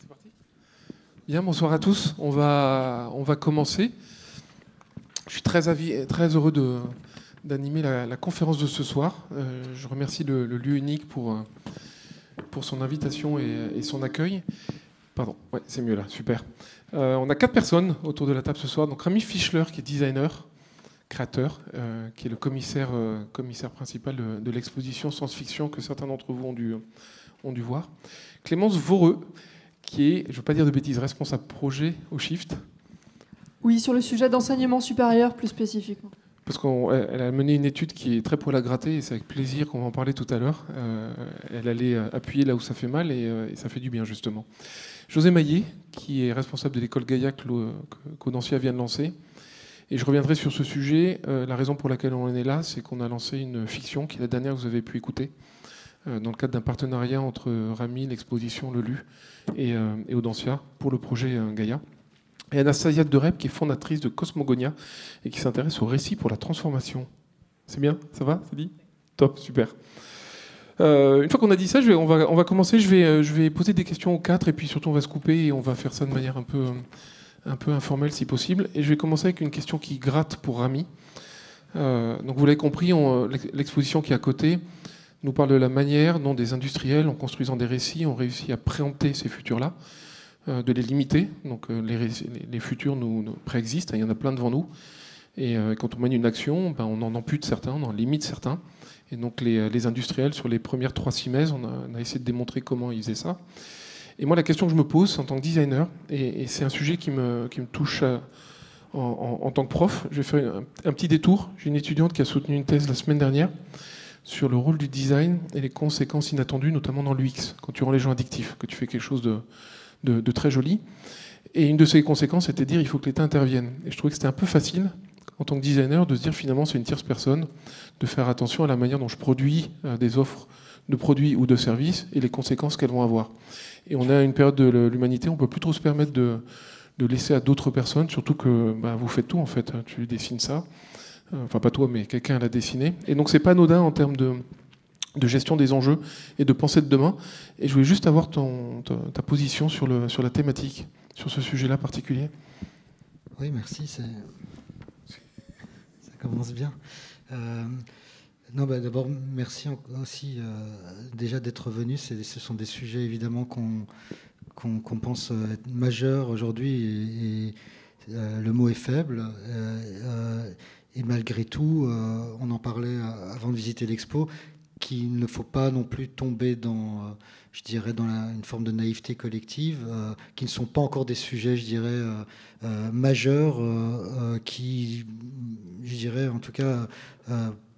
parti. Bien, bonsoir à tous. On va commencer. Je suis très heureux d'animer la conférence de ce soir. Je remercie le lieu unique pour son invitation et son accueil. Pardon, ouais, c'est mieux là, super. On a 4 personnes autour de la table ce soir. Donc Rami Fischler, qui est designer, créateur, qui est le commissaire principal de l'exposition science-fiction que certains d'entre vous ont dû voir. Clémence Voreux, qui est, je ne veux pas dire de bêtises, responsable projet au Shift. Oui, sur le sujet d'enseignement supérieur plus spécifiquement. Parce qu'elle a mené une étude qui est très poil à gratter, et c'est avec plaisir qu'on va en parler tout à l'heure. Elle allait appuyer là où ça fait mal, et ça fait du bien, justement. José Maillet, qui est responsable de l'école Gaïa qu'Audencia vient de lancer. Et je reviendrai sur ce sujet. La raison pour laquelle on en est là, c'est qu'on a lancé une fiction, qui est la dernière que vous avez pu écouter, dans le cadre d'un partenariat entre Rami, l'exposition, le LU et Audencia, pour le projet Gaïa. Et Anastasia De Rep, qui est fondatrice de Cosmogonia et qui s'intéresse au récit pour la transformation. C'est bien? Ça va? C'est dit? Top, super. Une fois qu'on a dit ça, on va commencer. Je vais poser des questions aux 4 et puis surtout on va se couper et on va faire ça de manière un peu informelle si possible. Et je vais commencer avec une question qui gratte pour Rami. Donc vous l'avez compris, l'exposition qui est à côté nous parle de la manière dont des industriels, en construisant des récits, ont réussi à préempter ces futurs-là, de les limiter. Donc les futurs nous préexistent, il y en a plein devant nous. Et quand on mène une action, on en ampute certains, on en limite certains. Et donc les industriels, sur les premières 3-6 mètres, on a essayé de démontrer comment ils faisaient ça. Et moi, la question que je me pose en tant que designer, et c'est un sujet qui me touche en tant que prof, je vais faire un petit détour. J'ai une étudiante qui a soutenu une thèse la semaine dernière sur le rôle du design et les conséquences inattendues, notamment dans l'UX, quand tu rends les gens addictifs, que tu fais quelque chose de très joli. Et une de ces conséquences, c'était de dire il faut que l'État intervienne. Et je trouvais que c'était un peu facile, en tant que designer, de se dire finalement c'est une tierce personne, de faire attention à la manière dont je produis des offres de produits ou de services et les conséquences qu'elles vont avoir. Et on est à une période de l'humanité, on ne peut plus trop se permettre de laisser à d'autres personnes, surtout que vous faites tout en fait, tu dessines ça. Enfin pas toi, mais quelqu'un l'a dessiné. Et donc c'est pas anodin en termes de gestion des enjeux et de pensée de demain. Et je voulais juste avoir ta position sur la thématique, sur ce sujet-là particulier. Oui, merci. Ça commence bien. D'abord, merci aussi déjà d'être venu. Ce sont des sujets évidemment qu'on pense être majeurs aujourd'hui. Et le mot est faible. Et malgré tout, on en parlait avant de visiter l'expo, qu'il ne faut pas non plus tomber dans, je dirais, dans une forme de naïveté collective, qui ne sont pas encore des sujets, je dirais, majeurs, qui, je dirais, en tout cas,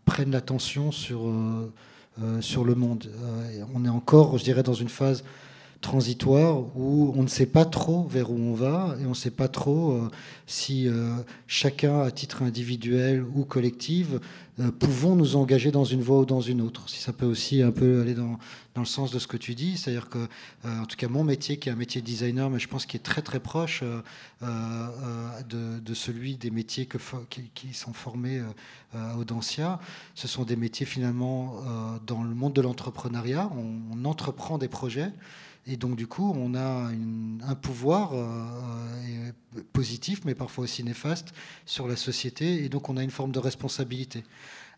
prennent l'attention sur le monde. On est encore, je dirais, dans une phase transitoire où on ne sait pas trop vers où on va et on ne sait pas trop si chacun, à titre individuel ou collectif, pouvons nous engager dans une voie ou dans une autre. Si ça peut aussi un peu aller dans le sens de ce que tu dis, c'est-à-dire que, en tout cas, mon métier, qui est un métier de designer, mais je pense qu'il est très très proche de celui des métiers qui sont formés à Audencia, ce sont des métiers finalement dans le monde de l'entrepreneuriat. On entreprend des projets. Et donc, du coup, on a un pouvoir positif, mais parfois aussi néfaste, sur la société. Et donc, on a une forme de responsabilité.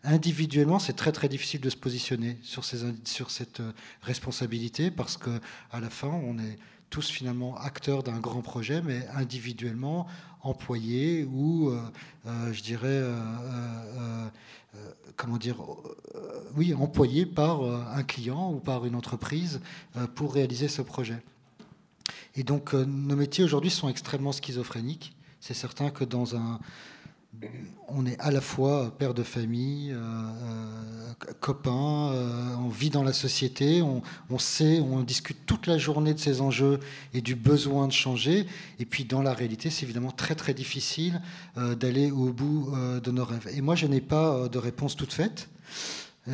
Individuellement, c'est très, très difficile de se positionner sur cette responsabilité parce qu'à la fin, on est tous finalement acteurs d'un grand projet, mais individuellement employés ou, je dirais... employé par un client ou par une entreprise pour réaliser ce projet. Et donc, nos métiers aujourd'hui sont extrêmement schizophréniques. C'est certain que on est à la fois père de famille, copain, on vit dans la société, on discute toute la journée de ces enjeux et du besoin de changer. Et puis dans la réalité, c'est évidemment très très difficile d'aller au bout de nos rêves. Et moi, je n'ai pas de réponse toute faite.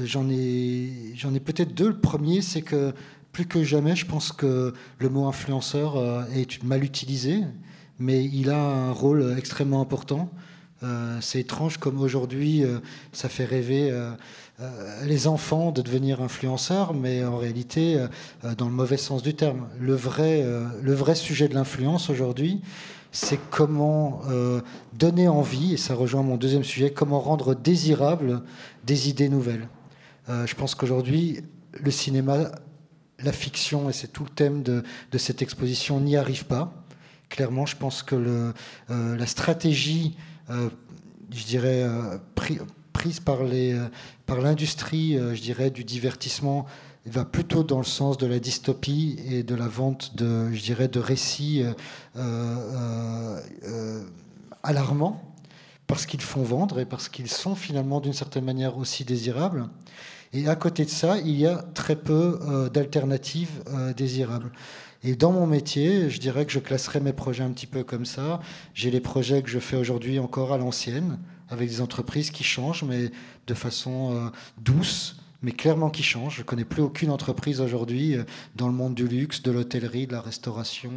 J'en ai peut-être 2. Le premier, c'est que plus que jamais, je pense que le mot influenceur est mal utilisé, mais il a un rôle extrêmement important. C'est étrange comme aujourd'hui, ça fait rêver les enfants de devenir influenceurs, mais en réalité, dans le mauvais sens du terme. Le vrai sujet de l'influence aujourd'hui, c'est comment donner envie, et ça rejoint mon deuxième sujet, comment rendre désirables des idées nouvelles. Je pense qu'aujourd'hui, le cinéma, la fiction, et c'est tout le thème de cette exposition, n'y arrive pas. Clairement, je pense que la stratégie, je dirais, prise par l'industrie, je dirais, du divertissement, va plutôt dans le sens de la dystopie et de la vente je dirais, de récits alarmants, parce qu'ils font vendre et parce qu'ils sont finalement d'une certaine manière aussi désirables. Et à côté de ça, il y a très peu d'alternatives désirables. Et dans mon métier, je dirais que je classerais mes projets un petit peu comme ça. J'ai les projets que je fais aujourd'hui encore à l'ancienne, avec des entreprises qui changent, mais de façon douce, mais clairement qui changent. Je ne connais plus aucune entreprise aujourd'hui dans le monde du luxe, de l'hôtellerie, de la restauration,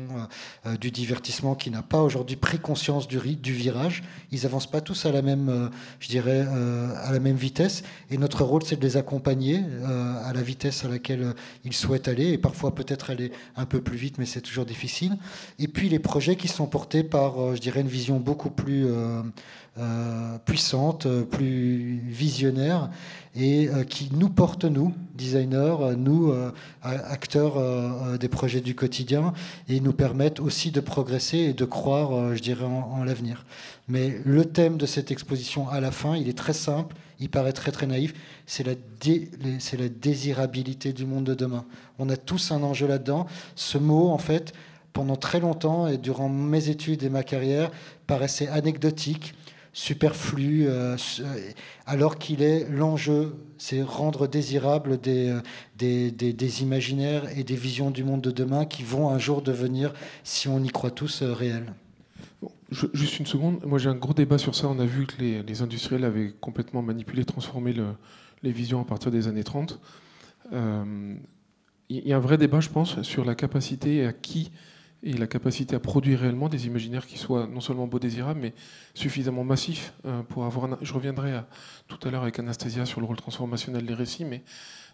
du divertissement qui n'a pas aujourd'hui pris conscience du virage. Ils n'avancent pas tous à la même, je dirais, à la même vitesse. Et notre rôle, c'est de les accompagner à la vitesse à laquelle ils souhaitent aller. Et parfois, peut-être aller un peu plus vite, mais c'est toujours difficile. Et puis, les projets qui sont portés par, je dirais, une vision beaucoup plus puissante, plus visionnaire, et qui nous porte, nous, designers, nous, acteurs des projets du quotidien, et nous permettent aussi de progresser et de croire, je dirais, en l'avenir. Mais le thème de cette exposition, à la fin, il est très simple, il paraît très très naïf, c'est la désirabilité du monde de demain. On a tous un enjeu là-dedans. Ce mot, en fait, pendant très longtemps, et durant mes études et ma carrière, paraissait anecdotique, superflu, alors qu'il est l'enjeu, c'est rendre désirables des imaginaires et des visions du monde de demain qui vont un jour devenir, si on y croit tous, réels. Bon, juste une seconde, moi j'ai un gros débat sur ça. On a vu que les industriels avaient complètement manipulé, transformé les visions à partir des années 30. Il y a un vrai débat, je pense, sur la capacité et la capacité à produire réellement des imaginaires qui soient non seulement beaux, désirables, mais suffisamment massifs pour avoir je reviendrai tout à l'heure avec Anastasia sur le rôle transformationnel des récits, mais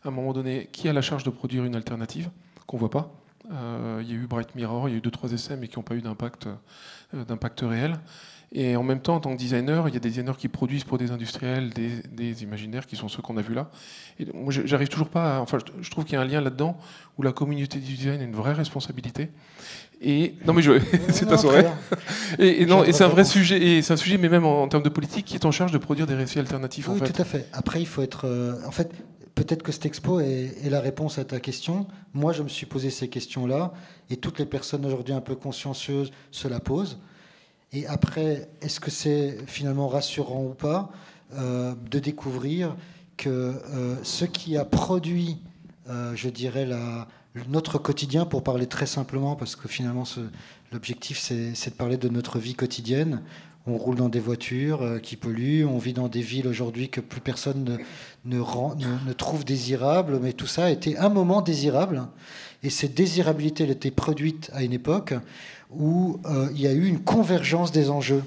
à un moment donné, qui a la charge de produire une alternative qu'on ne voit pas? Il y a eu Bright Mirror, il y a eu 2-3 essais, mais qui n'ont pas eu d'impact réel. Et en même temps, en tant que designer, il y a des designers qui produisent pour des industriels des imaginaires qui sont ceux qu'on a vus là. Et moi, j'arrive toujours pas enfin, je trouve qu'il y a un lien là-dedans où la communauté du design a une vraie responsabilité. Et non, mais c'est ta soirée. Et c'est un vrai sujet. Et c'est un sujet, mais même en termes de politique, qui est en charge de produire des récits alternatifs. Oui, en fait. Tout à fait. Après, il faut être. En fait, peut-être que cette expo est la réponse à ta question. Moi, je me suis posé ces questions-là, et toutes les personnes aujourd'hui un peu consciencieuses se la posent. Et après, est-ce que c'est finalement rassurant ou pas de découvrir que ce qui a produit, je dirais, notre quotidien, pour parler très simplement, parce que finalement, l'objectif, c'est de parler de notre vie quotidienne. On roule dans des voitures qui polluent, on vit dans des villes aujourd'hui que plus personne ne trouve désirables, mais tout ça a été un moment désirable. Et cette désirabilité, elle était produite à une époque où il y a eu une convergence des enjeux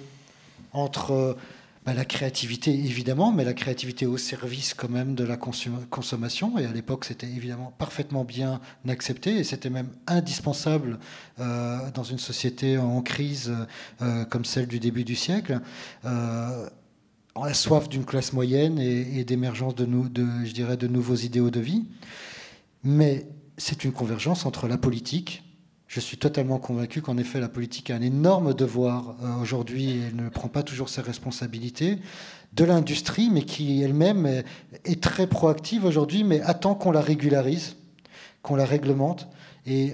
entre la créativité, évidemment, mais la créativité au service quand même de la consommation. Et à l'époque, c'était évidemment parfaitement bien accepté, et c'était même indispensable dans une société en crise comme celle du début du siècle. On a soif d'une classe moyenne et d'émergence je dirais, de nouveaux idéaux de vie. Mais c'est une convergence entre la politique. Je suis totalement convaincu qu'en effet, la politique a un énorme devoir aujourd'hui, et elle ne prend pas toujours ses responsabilités, de l'industrie, mais qui elle-même est très proactive aujourd'hui, mais attend qu'on la régularise, qu'on la réglemente, et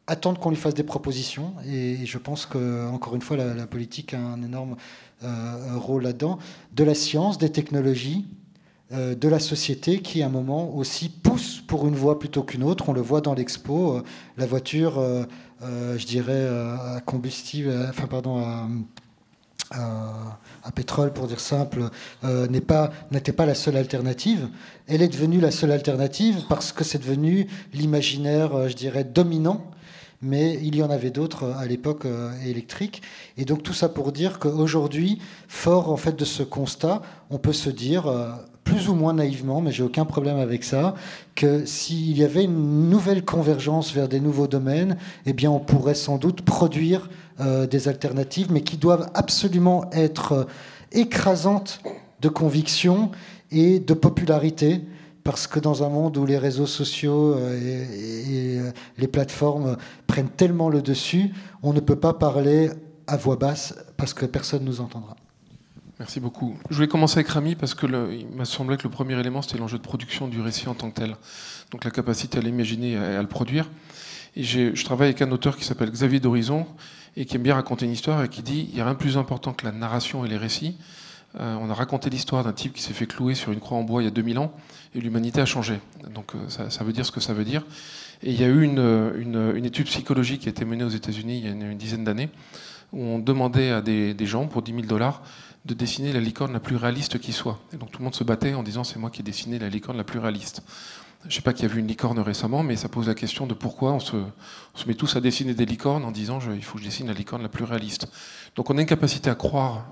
attendre qu'on lui fasse des propositions. Et je pense qu'encore une fois, la politique a un énorme rôle là-dedans, de la science, des technologies, de la société qui, à un moment, aussi pousse pour une voie plutôt qu'une autre. On le voit dans l'expo, la voiture, je dirais, à combustible, enfin, pardon, à pétrole, pour dire simple, n'était pas la seule alternative. Elle est devenue la seule alternative parce que c'est devenu l'imaginaire, je dirais, dominant. Mais il y en avait d'autres à l'époque électrique. Et donc tout ça pour dire qu'aujourd'hui, fort en fait de ce constat, on peut se dire plus ou moins naïvement, mais j'ai aucun problème avec ça, que s'il y avait une nouvelle convergence vers des nouveaux domaines, eh bien on pourrait sans doute produire des alternatives, mais qui doivent absolument être écrasantes de conviction et de popularité, parce que dans un monde où les réseaux sociaux et les plateformes prennent tellement le dessus, on ne peut pas parler à voix basse parce que personne ne nous entendra. Merci beaucoup. Je voulais commencer avec Rami parce que il m'a semblé que le premier élément, c'était l'enjeu de production du récit en tant que tel. Donc la capacité à l'imaginer et à le produire. Et je travaille avec un auteur qui s'appelle Xavier d'Horizon et qui aime bien raconter une histoire et qui dit il n'y a rien de plus important que la narration et les récits. On a raconté l'histoire d'un type qui s'est fait clouer sur une croix en bois il y a 2000 ans et l'humanité a changé. Donc ça veut dire ce que ça veut dire. Et il y a eu une étude psychologique qui a été menée aux États-Unis il y a une dizaine d'années où on demandait à des gens pour $10 000 de dessiner la licorne la plus réaliste qui soit. Et donc tout le monde se battait en disant c'est moi qui ai dessiné la licorne la plus réaliste. Je ne sais pas qui a vu une licorne récemment, mais ça pose la question de pourquoi on se met tous à dessiner des licornes en disant il faut que je dessine la licorne la plus réaliste. Donc on a une capacité à croire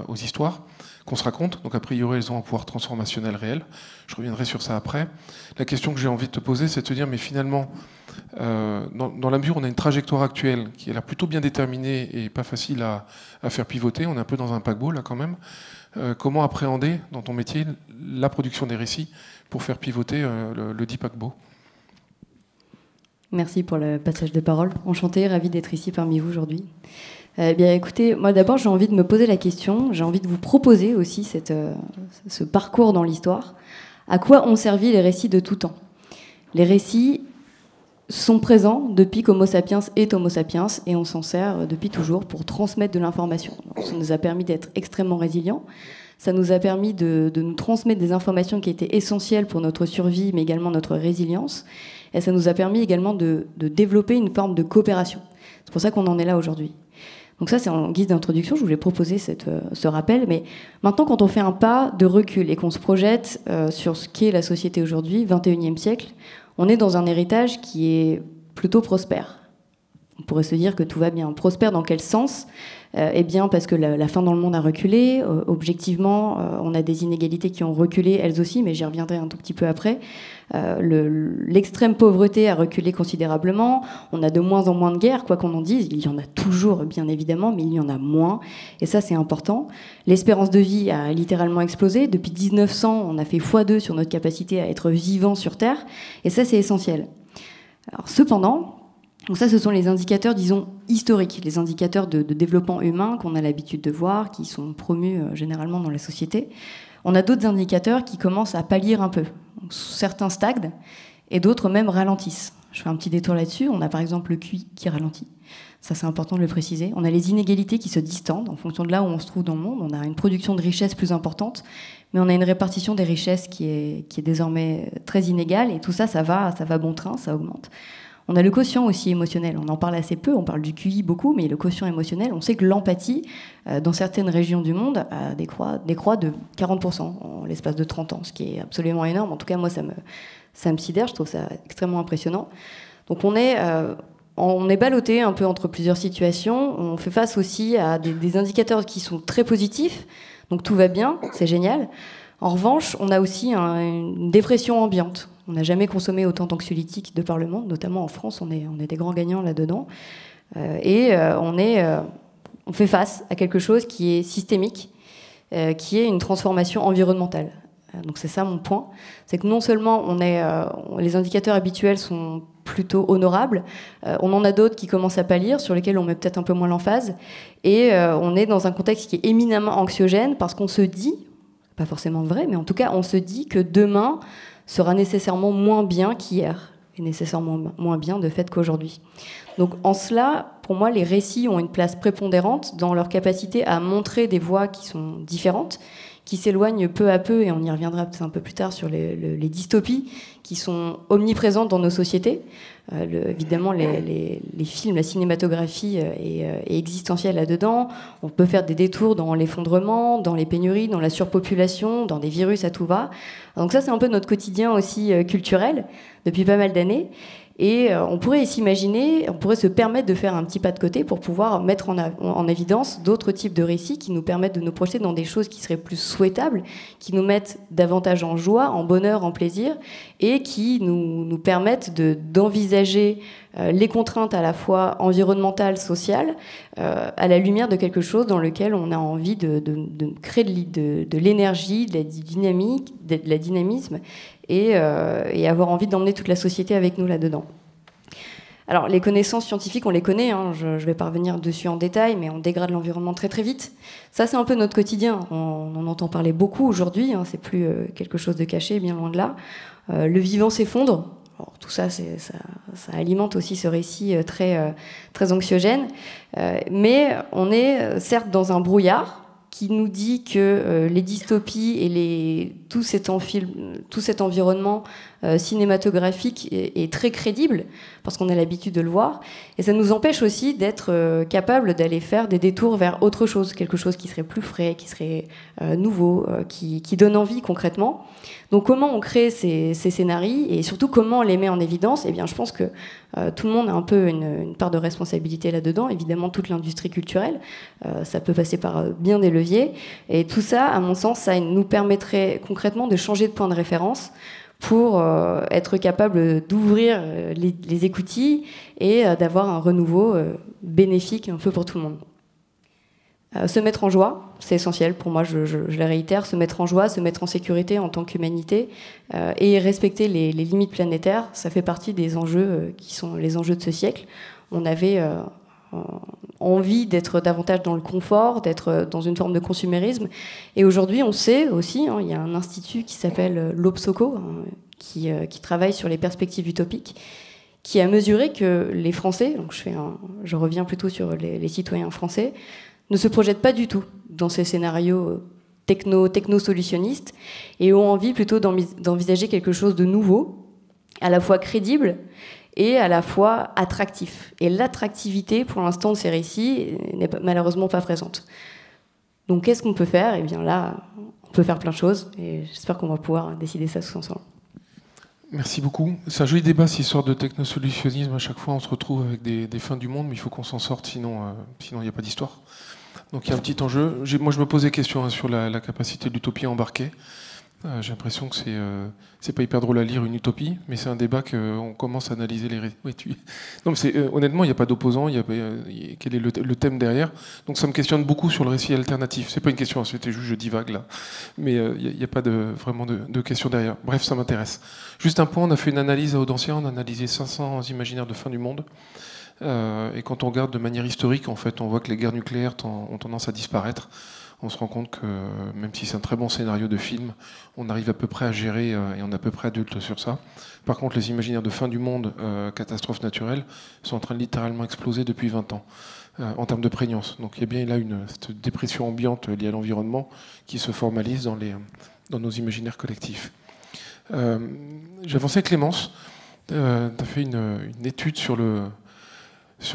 aux histoires qu'on se raconte, donc a priori elles ont un pouvoir transformationnel réel. Je reviendrai sur ça après. La question que j'ai envie de te poser, c'est de te dire, mais finalement, dans la mesure où on a une trajectoire actuelle qui a l'air plutôt bien déterminée et pas facile à faire pivoter, on est un peu dans un paquebot là quand même, comment appréhender dans ton métier la production des récits pour faire pivoter le dit paquebot? Merci pour le passage de parole. Enchantée, ravie d'être ici parmi vous aujourd'hui. Bien, écoutez, moi d'abord j'ai envie de me poser la question, j'ai envie de vous proposer aussi ce parcours dans l'histoire. À quoi ont servi les récits de tout temps? Les récits sont présents depuis qu'Homo sapiens est Homo sapiens et on s'en sert depuis toujours pour transmettre de l'information. Donc, ça nous a permis d'être extrêmement résilients, ça nous a permis de nous transmettre des informations qui étaient essentielles pour notre survie mais également notre résilience et ça nous a permis également de développer une forme de coopération. C'est pour ça qu'on en est là aujourd'hui. Donc ça, c'est en guise d'introduction, je voulais proposer ce rappel. Mais maintenant, quand on fait un pas de recul et qu'on se projette sur ce qu'est la société aujourd'hui, 21e siècle, on est dans un héritage qui est plutôt prospère. On pourrait se dire que tout va bien. Prospère dans quel sens? Eh bien, parce que la faim dans le monde a reculé. Objectivement, on a des inégalités qui ont reculé, elles aussi, mais j'y reviendrai un tout petit peu après. L'extrême pauvreté a reculé considérablement. On a de moins en moins de guerres, quoi qu'on en dise. Il y en a toujours, bien évidemment, mais il y en a moins. Et ça, c'est important. L'espérance de vie a littéralement explosé. Depuis 1900, on a fait x2 sur notre capacité à être vivant sur Terre. Et ça, c'est essentiel. Alors, cependant... Donc ça, ce sont les indicateurs, disons, historiques, les indicateurs de développement humain qu'on a l'habitude de voir, qui sont promus généralement dans la société. On a d'autres indicateurs qui commencent à pâlir un peu. Donc, certains stagnent et d'autres même ralentissent. Je fais un petit détour là-dessus. On a par exemple le QI qui ralentit. Ça, c'est important de le préciser. On a les inégalités qui se distendent en fonction de là où on se trouve dans le monde. On a une production de richesses plus importante, mais on a une répartition des richesses qui est désormais très inégale. Et tout ça, ça va bon train, ça augmente. On a le quotient aussi émotionnel, on en parle assez peu, on parle du QI beaucoup, mais le quotient émotionnel, on sait que l'empathie, dans certaines régions du monde, décroît de 40% en l'espace de 30 ans, ce qui est absolument énorme. En tout cas, moi, ça me sidère, je trouve ça extrêmement impressionnant. Donc on est ballotté un peu entre plusieurs situations, on fait face aussi à des indicateurs qui sont très positifs, donc tout va bien, c'est génial. En revanche, on a aussi une dépression ambiante. On n'a jamais consommé autant d'anxiolytiques de par le monde, notamment en France, on est des grands gagnants là-dedans. On fait face à quelque chose qui est systémique, qui est une transformation environnementale. Donc c'est ça mon point, c'est que non seulement les indicateurs habituels sont plutôt honorables, on en a d'autres qui commencent à pâlir, sur lesquels on met peut-être un peu moins l'emphase, et on est dans un contexte qui est éminemment anxiogène parce qu'on se dit, pas forcément vrai, mais en tout cas on se dit que demain sera nécessairement moins bien qu'hier, et nécessairement moins bien de fait qu'aujourd'hui. Donc en cela, pour moi, les récits ont une place prépondérante dans leur capacité à montrer des voies qui sont différentes, qui s'éloignent peu à peu, et on y reviendra peut-être un peu plus tard sur les dystopies qui sont omniprésentes dans nos sociétés. Évidemment, les films, la cinématographie est existentielle là-dedans. On peut faire des détours dans l'effondrement, dans les pénuries, dans la surpopulation, dans des virus à tout va. Donc ça, c'est un peu notre quotidien aussi culturel depuis pas mal d'années. Et on pourrait s'imaginer, on pourrait se permettre de faire un petit pas de côté pour pouvoir mettre en évidence d'autres types de récits qui nous permettent de nous projeter dans des choses qui seraient plus souhaitables, qui nous mettent davantage en joie, en bonheur, en plaisir, et qui nous permettent d'envisager les contraintes à la fois environnementales, sociales, à la lumière de quelque chose dans lequel on a envie de créer de l'énergie, de la dynamisme, et avoir envie d'emmener toute la société avec nous là-dedans. Alors, les connaissances scientifiques, on les connaît, hein, je ne vais pas revenir dessus en détail, mais on dégrade l'environnement très très vite. Ça, c'est un peu notre quotidien. On en entend parler beaucoup aujourd'hui, hein, c'est plus quelque chose de caché, bien loin de là. Le vivant s'effondre. Alors, tout ça, ça alimente aussi ce récit très, très anxiogène. Mais on est certes dans un brouillard qui nous dit que les dystopies et tout cet environnement cinématographique est très crédible, parce qu'on a l'habitude de le voir, et ça nous empêche aussi d'être capable d'aller faire des détours vers autre chose, quelque chose qui serait plus frais, qui serait nouveau, qui donne envie concrètement. Donc comment on crée ces scénarios, et surtout comment on les met en évidence? Eh bien, je pense que tout le monde a un peu une part de responsabilité là-dedans, évidemment toute l'industrie culturelle, ça peut passer par bien des leviers, et tout ça, à mon sens, ça nous permettrait concrètement de changer de point de référence pour être capable d'ouvrir les écoutilles et d'avoir un renouveau bénéfique un peu pour tout le monde. Se mettre en joie, c'est essentiel pour moi, je le réitère, se mettre en joie, se mettre en sécurité en tant qu'humanité et respecter les limites planétaires, ça fait partie des enjeux qui sont les enjeux de ce siècle. On avait envie d'être davantage dans le confort, d'être dans une forme de consumérisme. Et aujourd'hui, on sait aussi, hein, il y a un institut qui s'appelle l'Obsoco, hein, qui travaille sur les perspectives utopiques, qui a mesuré que les Français, donc je reviens plutôt sur les citoyens français, ne se projettent pas du tout dans ces scénarios techno-solutionnistes et ont envie plutôt d'envisager quelque chose de nouveau, à la fois crédible et à la fois attractif. Et l'attractivité, pour l'instant, de ces récits n'est malheureusement pas présente. Donc, qu'est-ce qu'on peut faire? Eh bien là, on peut faire plein de choses, et j'espère qu'on va pouvoir décider ça tous ensemble. Merci beaucoup. C'est un joli débat, cette histoire de technosolutionnisme. À chaque fois, on se retrouve avec des fins du monde, mais il faut qu'on s'en sorte, sinon il n'y a pas d'histoire. Donc il y a un petit enjeu. Moi, je me pose des questions sur la capacité de l'utopie à embarquer. J'ai l'impression que c'est pas hyper drôle à lire une utopie, mais c'est un débat qu'on commence à analyser les... Oui, non, mais honnêtement, il n'y a pas d'opposant, quel est le thème derrière. Donc ça me questionne beaucoup sur le récit alternatif. C'est pas une question, c'était juste je divague là. Mais il n'y a pas vraiment de question derrière. Bref, ça m'intéresse. Juste un point, on a fait une analyse à Audencia, on a analysé 500 imaginaires de fin du monde. Et quand on regarde de manière historique, en fait, on voit que les guerres nucléaires ont tendance à disparaître. On se rend compte que, même si c'est un très bon scénario de film, on arrive à peu près à gérer et on est à peu près adulte sur ça. Par contre, les imaginaires de fin du monde, catastrophes naturelles, sont en train de littéralement exploser depuis 20 ans en termes de prégnance. Donc il y a bien là cette dépression ambiante liée à l'environnement qui se formalise dans nos imaginaires collectifs. J'ai avancé avec Clémence. Tu as fait une étude sur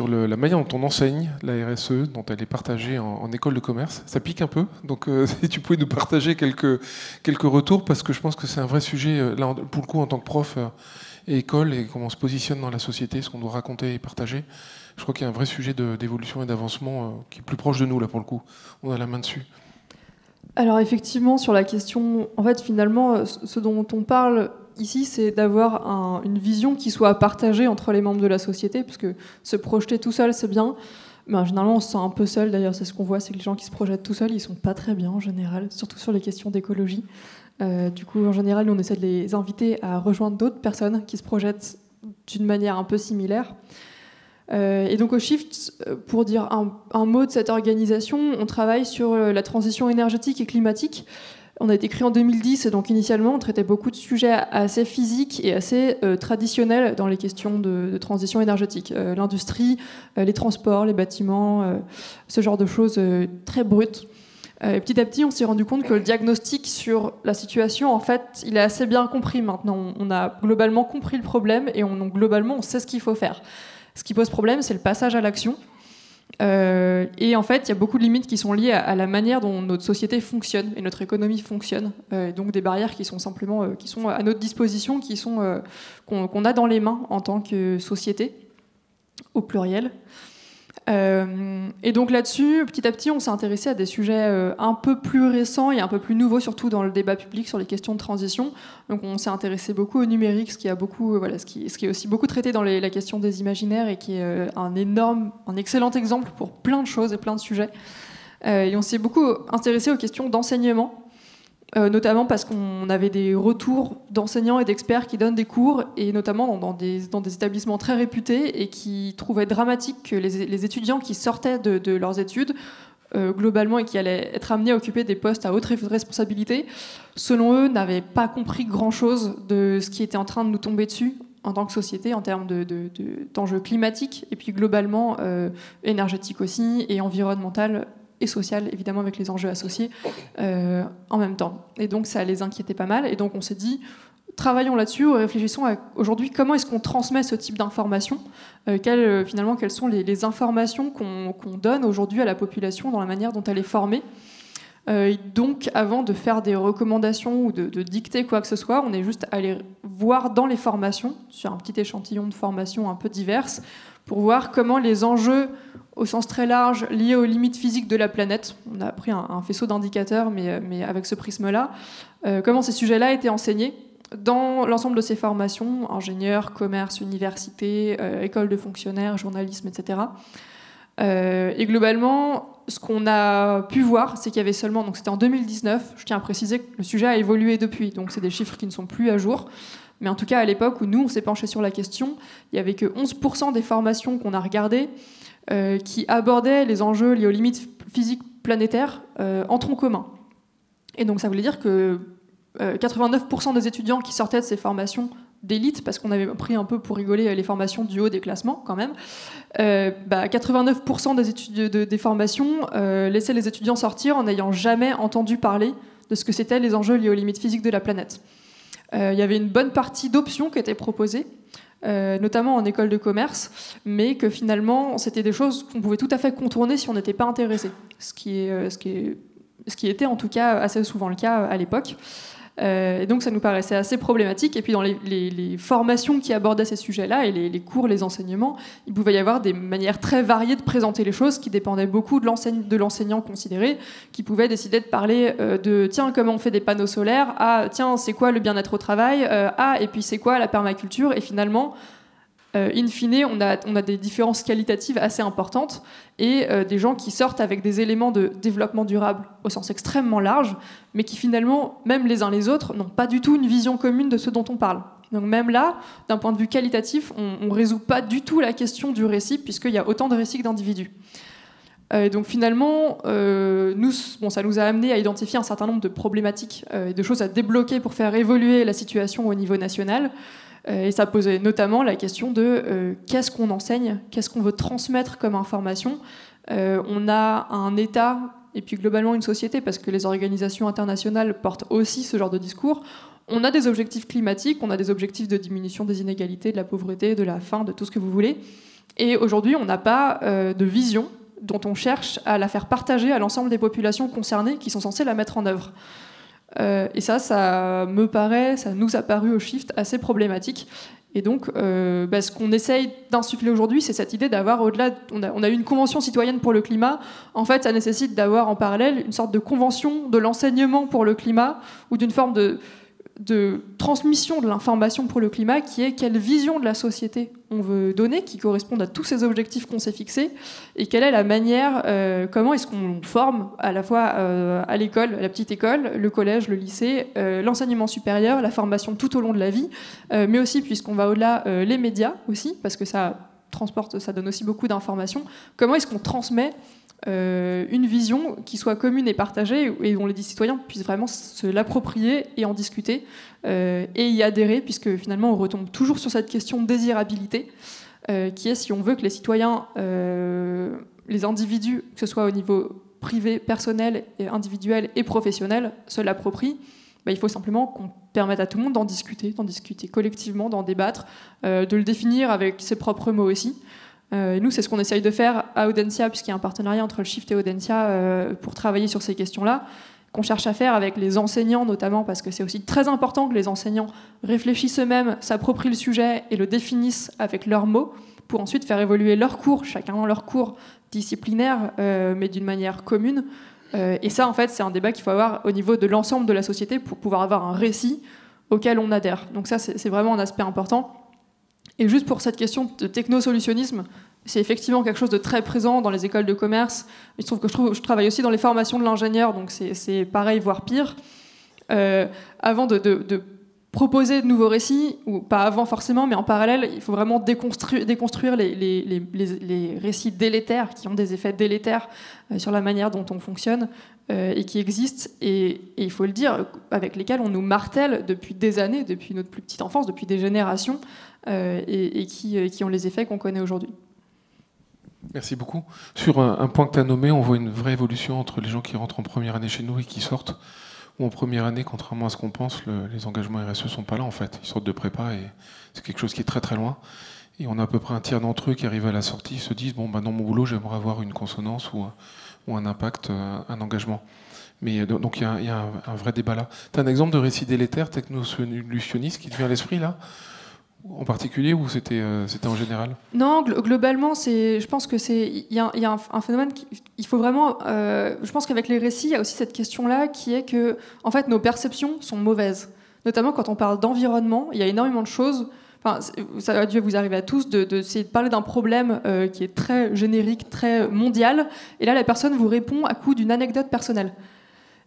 la manière dont on enseigne la RSE, dont elle est partagée en école de commerce. Ça pique un peu, donc si tu pouvais nous partager quelques retours, parce que je pense que c'est un vrai sujet, là, pour le coup, en tant que prof et école, et comment on se positionne dans la société, ce qu'on doit raconter et partager. Je crois qu'il y a un vrai sujet d'évolution et d'avancement qui est plus proche de nous, là, pour le coup. On a la main dessus. Alors effectivement, sur la question, en fait, finalement, ce dont on parle ici, c'est d'avoir une vision qui soit partagée entre les membres de la société, parce que se projeter tout seul, c'est bien, mais généralement, on se sent un peu seul. D'ailleurs, c'est ce qu'on voit, c'est que les gens qui se projettent tout seuls, ils sont pas très bien en général, surtout sur les questions d'écologie. Du coup, en général, nous, on essaie de les inviter à rejoindre d'autres personnes qui se projettent d'une manière un peu similaire. Et donc au Shift, pour dire un mot de cette organisation, on travaille sur la transition énergétique et climatique. On a été créé en 2010 et donc initialement on traitait beaucoup de sujets assez physiques et assez traditionnels dans les questions de transition énergétique. L'industrie, les transports, les bâtiments, ce genre de choses très brutes. Et petit à petit, on s'est rendu compte que le diagnostic sur la situation, en fait, il est assez bien compris maintenant. On a globalement compris le problème et globalement, on sait ce qu'il faut faire. Ce qui pose problème, c'est le passage à l'action. Et en fait, il y a beaucoup de limites qui sont liées à la manière dont notre société fonctionne et notre économie fonctionne. Donc des barrières qui sont simplement qui sont à notre disposition, qu'on a dans les mains en tant que société, au pluriel. Et donc là-dessus, petit à petit, on s'est intéressé à des sujets un peu plus récents et un peu plus nouveaux, surtout dans le débat public sur les questions de transition. Donc on s'est intéressé beaucoup au numérique, ce qui est aussi beaucoup traité dans la question des imaginaires et qui est un excellent exemple pour plein de choses et plein de sujets. Et on s'est beaucoup intéressé aux questions d'enseignement, notamment parce qu'on avait des retours d'enseignants et d'experts qui donnent des cours, et notamment dans des établissements très réputés, et qui trouvaient dramatique que les étudiants qui sortaient de leurs études, globalement, et qui allaient être amenés à occuper des postes à haute responsabilité, selon eux, n'avaient pas compris grand-chose de ce qui était en train de nous tomber dessus en tant que société, en termes d'enjeux climatiques, et puis globalement énergétiques aussi, et environnemental et social, évidemment, avec les enjeux associés en même temps. Et donc, ça les inquiétait pas mal. Et donc, on s'est dit, travaillons là-dessus, réfléchissons à aujourd'hui comment est-ce qu'on transmet ce type d'informations, quelles sont les informations qu'on donne aujourd'hui à la population dans la manière dont elle est formée. Donc, avant de faire des recommandations ou de dicter quoi que ce soit, on est juste allé voir dans les formations, sur un petit échantillon de formations un peu diverses, pour voir comment les enjeux au sens très large, liés aux limites physiques de la planète. On a pris un faisceau d'indicateurs, mais avec ce prisme-là. Comment ces sujets-là étaient enseignés dans l'ensemble de ces formations, ingénieurs, commerce, université, école de fonctionnaires, journalisme, etc. Et globalement, ce qu'on a pu voir, c'est qu'il y avait seulement, donc c'était en 2019, je tiens à préciser que le sujet a évolué depuis, donc c'est des chiffres qui ne sont plus à jour. Mais en tout cas, à l'époque où nous, on s'est penché sur la question, il n'y avait que 11% des formations qu'on a regardées qui abordaient les enjeux liés aux limites physiques planétaires en tronc commun. Et donc ça voulait dire que 89% des étudiants qui sortaient de ces formations d'élite, parce qu'on avait pris un peu pour rigoler les formations du haut des classements quand même, 89% des formations laissaient les étudiants sortir en n'ayant jamais entendu parler de ce que c'étaient les enjeux liés aux limites physiques de la planète. Il y avait une bonne partie d'options qui étaient proposées, notamment en école de commerce, mais que finalement c'était des choses qu'on pouvait tout à fait contourner si on n'était pas intéressé, ce qui était en tout cas assez souvent le cas à l'époque. Et donc ça nous paraissait assez problématique. Et puis dans les formations qui abordaient ces sujets-là, et les cours, les enseignements, il pouvait y avoir des manières très variées de présenter les choses qui dépendaient beaucoup de l'enseignant considéré, qui pouvait décider de parler de tiens, comment on fait des panneaux solaires, ah tiens, c'est quoi le bien-être au travail, et puis c'est quoi la permaculture, et finalement in fine, on a des différences qualitatives assez importantes, et des gens qui sortent avec des éléments de développement durable au sens extrêmement large, mais qui finalement, même les uns les autres, n'ont pas du tout une vision commune de ce dont on parle. Donc même là, d'un point de vue qualitatif, on ne résout pas du tout la question du récit, puisqu'il y a autant de récits que d'individus. Donc finalement, ça nous a amené à identifier un certain nombre de problématiques et de choses à débloquer pour faire évoluer la situation au niveau national. Et ça posait notamment la question de qu'est-ce qu'on enseigne, qu'est-ce qu'on veut transmettre comme information. On a un État et puis globalement une société, parce que les organisations internationales portent aussi ce genre de discours. On a des objectifs climatiques, on a des objectifs de diminution des inégalités, de la pauvreté, de la faim, de tout ce que vous voulez. Et aujourd'hui, on n'a pas de vision dont on cherche à la faire partager à l'ensemble des populations concernées qui sont censées la mettre en œuvre. Et ça nous a paru au Shift assez problématique. Et donc, ce qu'on essaye d'insuffler aujourd'hui, c'est cette idée d'avoir, au-delà, on a eu une convention citoyenne pour le climat. En fait, ça nécessite d'avoir en parallèle une sorte de convention de l'enseignement pour le climat, ou d'une forme de transmission de l'information pour le climat, qui est quelle vision de la société on veut donner, qui corresponde à tous ces objectifs qu'on s'est fixés, et quelle est la manière, comment est-ce qu'on forme à la fois à l'école, à la petite école, le collège, le lycée, l'enseignement supérieur, la formation tout au long de la vie, mais aussi, puisqu'on va au-delà, les médias aussi, parce que ça donne aussi beaucoup d'informations. Comment est-ce qu'on transmet une vision qui soit commune et partagée, et dont les citoyens puissent vraiment se l'approprier et en discuter et y adhérer, puisque finalement on retombe toujours sur cette question de désirabilité, qui est, si on veut que les citoyens, les individus, que ce soit au niveau privé, personnel, et individuel et professionnel, se l'approprient, il faut simplement qu'on permette à tout le monde d'en discuter collectivement, d'en débattre, de le définir avec ses propres mots aussi. Et nous, c'est ce qu'on essaye de faire à Audencia, puisqu'il y a un partenariat entre le Shift et Audencia pour travailler sur ces questions-là, qu'on cherche à faire avec les enseignants notamment, parce que c'est aussi très important que les enseignants réfléchissent eux-mêmes, s'approprient le sujet et le définissent avec leurs mots, pour ensuite faire évoluer leurs cours, chacun dans leur cours disciplinaire, mais d'une manière commune. Et ça, en fait, c'est un débat qu'il faut avoir au niveau de l'ensemble de la société pour pouvoir avoir un récit auquel on adhère. Donc ça, c'est vraiment un aspect important. Et juste pour cette question de technosolutionnisme, c'est effectivement quelque chose de très présent dans les écoles de commerce. Il se trouve que je travaille aussi dans les formations de l'ingénieur, donc c'est pareil, voire pire. Avant de proposer de nouveaux récits, ou pas avant forcément, mais en parallèle, il faut vraiment déconstruire les récits délétères, qui ont des effets délétères sur la manière dont on fonctionne et qui existent, et il faut le dire, avec lesquels on nous martèle depuis des années, depuis notre plus petite enfance, depuis des générations, et qui ont les effets qu'on connaît aujourd'hui. Merci beaucoup. Sur un point que tu as nommé, on voit une vraie évolution entre les gens qui rentrent en première année chez nous et qui sortent. Ou en première année, contrairement à ce qu'on pense, les engagements RSE ne sont pas là en fait. Ils sortent de prépa et c'est quelque chose qui est très très loin. Et on a à peu près un tiers d'entre eux qui arrivent à la sortie, se disent bon, bah, dans mon boulot, j'aimerais avoir une consonance ou un impact, un engagement. Mais donc il y a un vrai débat là. Tu as un exemple de récit délétère, technosolutionniste qui te vient à l'esprit là, en particulier, ou c'était en général? Non, globalement, je pense que il y a un phénomène il faut vraiment. Je pense qu'avec les récits, il y a aussi cette question-là qui est que, en fait, nos perceptions sont mauvaises. Notamment quand on parle d'environnement, il y a énormément de choses. Enfin, ça a dû vous arriver à tous d'essayer de parler d'un problème qui est très générique, très mondial, et là, la personne vous répond à coup d'une anecdote personnelle.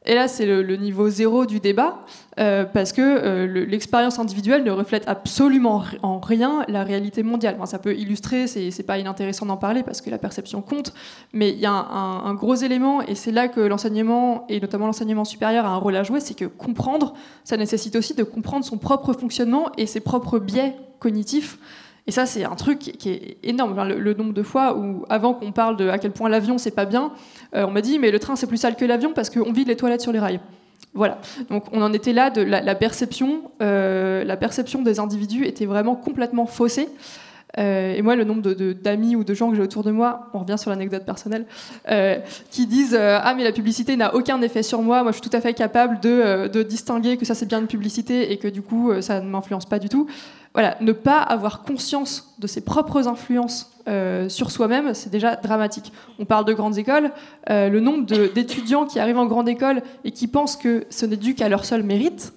Et là, c'est le niveau zéro du débat, parce que l'expérience individuelle ne reflète absolument en rien la réalité mondiale. Enfin, ça peut illustrer, c'est pas inintéressant d'en parler, parce que la perception compte, mais il y a un gros élément, et c'est là que l'enseignement, et notamment l'enseignement supérieur, a un rôle à jouer, c'est que comprendre, ça nécessite aussi de comprendre son propre fonctionnement et ses propres biais cognitifs. Et ça, c'est un truc qui est énorme. Enfin, le nombre de fois où, avant qu'on parle de à quel point l'avion, c'est pas bien, on m'a dit, mais le train, c'est plus sale que l'avion parce qu'on vide les toilettes sur les rails. Voilà. Donc, on en était là de la perception des individus était vraiment complètement faussée. Et moi, le nombre d'amis ou de gens que j'ai autour de moi, on revient sur l'anecdote personnelle, qui disent ah, mais la publicité n'a aucun effet sur moi. Moi, je suis tout à fait capable de distinguer que ça, c'est bien une publicité et que du coup, ça ne m'influence pas du tout. Voilà, ne pas avoir conscience de ses propres influences sur soi-même, c'est déjà dramatique. On parle de grandes écoles, le nombre d'étudiants qui arrivent en grande école et qui pensent que ce n'est dû qu'à leur seul mérite,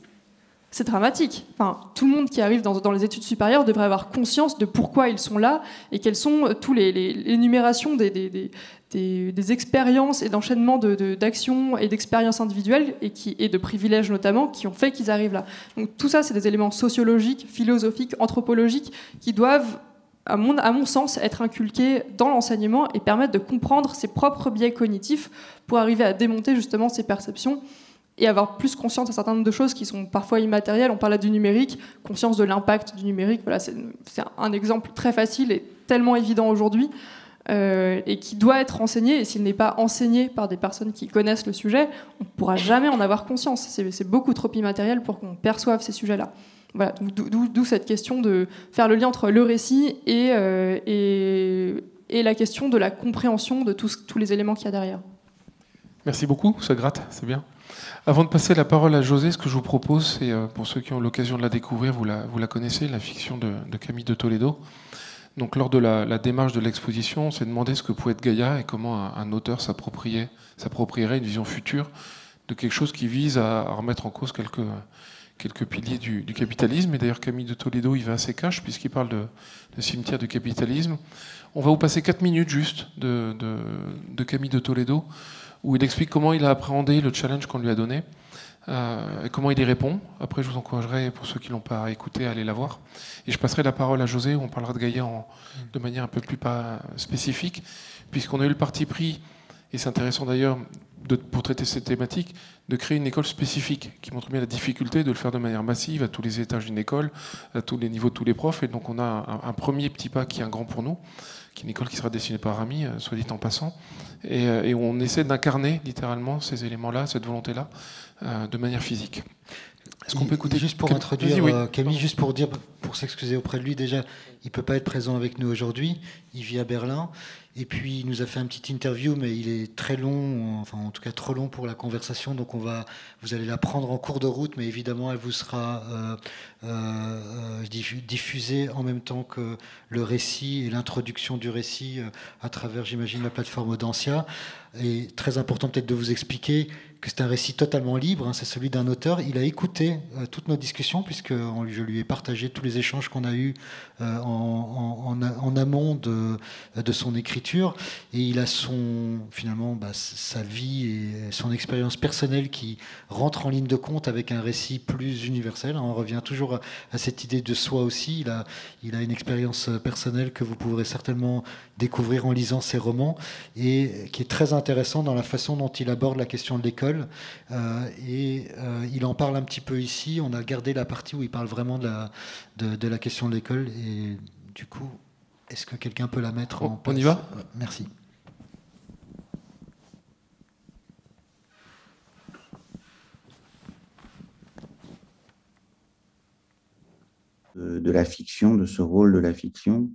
c'est dramatique. Enfin, tout le monde qui arrive dans les études supérieures devrait avoir conscience de pourquoi ils sont là et quelles sont toutes les énumérations des expériences et d'enchaînements d'actions et d'expériences individuelles et de privilèges notamment qui ont fait qu'ils arrivent là. Donc tout ça, c'est des éléments sociologiques, philosophiques, anthropologiques qui doivent, à mon sens, être inculqués dans l'enseignement et permettre de comprendre ses propres biais cognitifs pour arriver à démonter justement ces perceptions et avoir plus conscience d'un certain nombre de choses qui sont parfois immatérielles. On parlait du numérique, conscience de l'impact du numérique. Voilà, c'est un exemple très facile et tellement évident aujourd'hui et qui doit être enseigné. Et s'il n'est pas enseigné par des personnes qui connaissent le sujet, on ne pourra jamais en avoir conscience. C'est beaucoup trop immatériel pour qu'on perçoive ces sujets-là. Voilà, d'où cette question de faire le lien entre le récit et la question de la compréhension de tous les éléments qu'il y a derrière. Merci beaucoup, ça gratte, c'est bien. Avant de passer la parole à José, ce que je vous propose, c'est, pour ceux qui ont l'occasion de la découvrir, vous la connaissez, la fiction de Camille de Toledo. Donc, lors de la démarche de l'exposition, on s'est demandé ce que pouvait être Gaïa et comment un auteur s'approprierait une vision future de quelque chose qui vise à remettre en cause quelques piliers du capitalisme. Et d'ailleurs, Camille de Toledo, il va assez cash, puisqu'il parle de cimetière du capitalisme. On va vous passer 4 minutes juste de Camille de Toledo, où il explique comment il a appréhendé le challenge qu'on lui a donné, et comment il y répond. Après, je vous encouragerai, pour ceux qui ne l'ont pas écouté, à aller la voir. Et je passerai la parole à José, où on parlera de Gaïa de manière un peu plus spécifique, puisqu'on a eu le parti pris, et c'est intéressant d'ailleurs, pour traiter cette thématique, de créer une école spécifique, qui montre bien la difficulté de le faire de manière massive, à tous les étages d'une école, à tous les niveaux de tous les profs. Et donc on a un premier petit pas qui est un grand pour nous, qui est une école qui sera dessinée par Rami, soit dit en passant, et on essaie d'incarner littéralement ces éléments-là, cette volonté-là, de manière physique. Est-ce qu'on peut écouter juste pour introduire oui. Camille, juste pour dire, pour s'excuser auprès de lui, déjà, il ne peut pas être présent avec nous aujourd'hui, il vit à Berlin, et puis il nous a fait une petite interview, mais il est très long, enfin en tout cas trop long pour la conversation, donc vous allez la prendre en cours de route, mais évidemment elle vous sera diffusée en même temps que le récit et l'introduction du récit à travers, j'imagine, la plateforme Audencia. Et très important peut-être de vous expliquer que c'est un récit totalement libre, hein, c'est celui d'un auteur. Il a écouté toutes nos discussions, puisque je lui ai partagé tous les échanges qu'on a eus en amont de son écriture. Et il a finalement sa vie et son expérience personnelle qui rentrent en ligne de compte avec un récit plus universel. On revient toujours à cette idée de soi aussi. Il a une expérience personnelle que vous pourrez certainement découvrir en lisant ses romans et qui est très intéressant dans la façon dont il aborde la question de l'école. Il en parle un petit peu ici. On a gardé la partie où il parle vraiment de la question de l'école. Et du coup, est-ce que quelqu'un peut la mettre en place ? On y va ? Merci. De la fiction, de ce rôle de la fiction.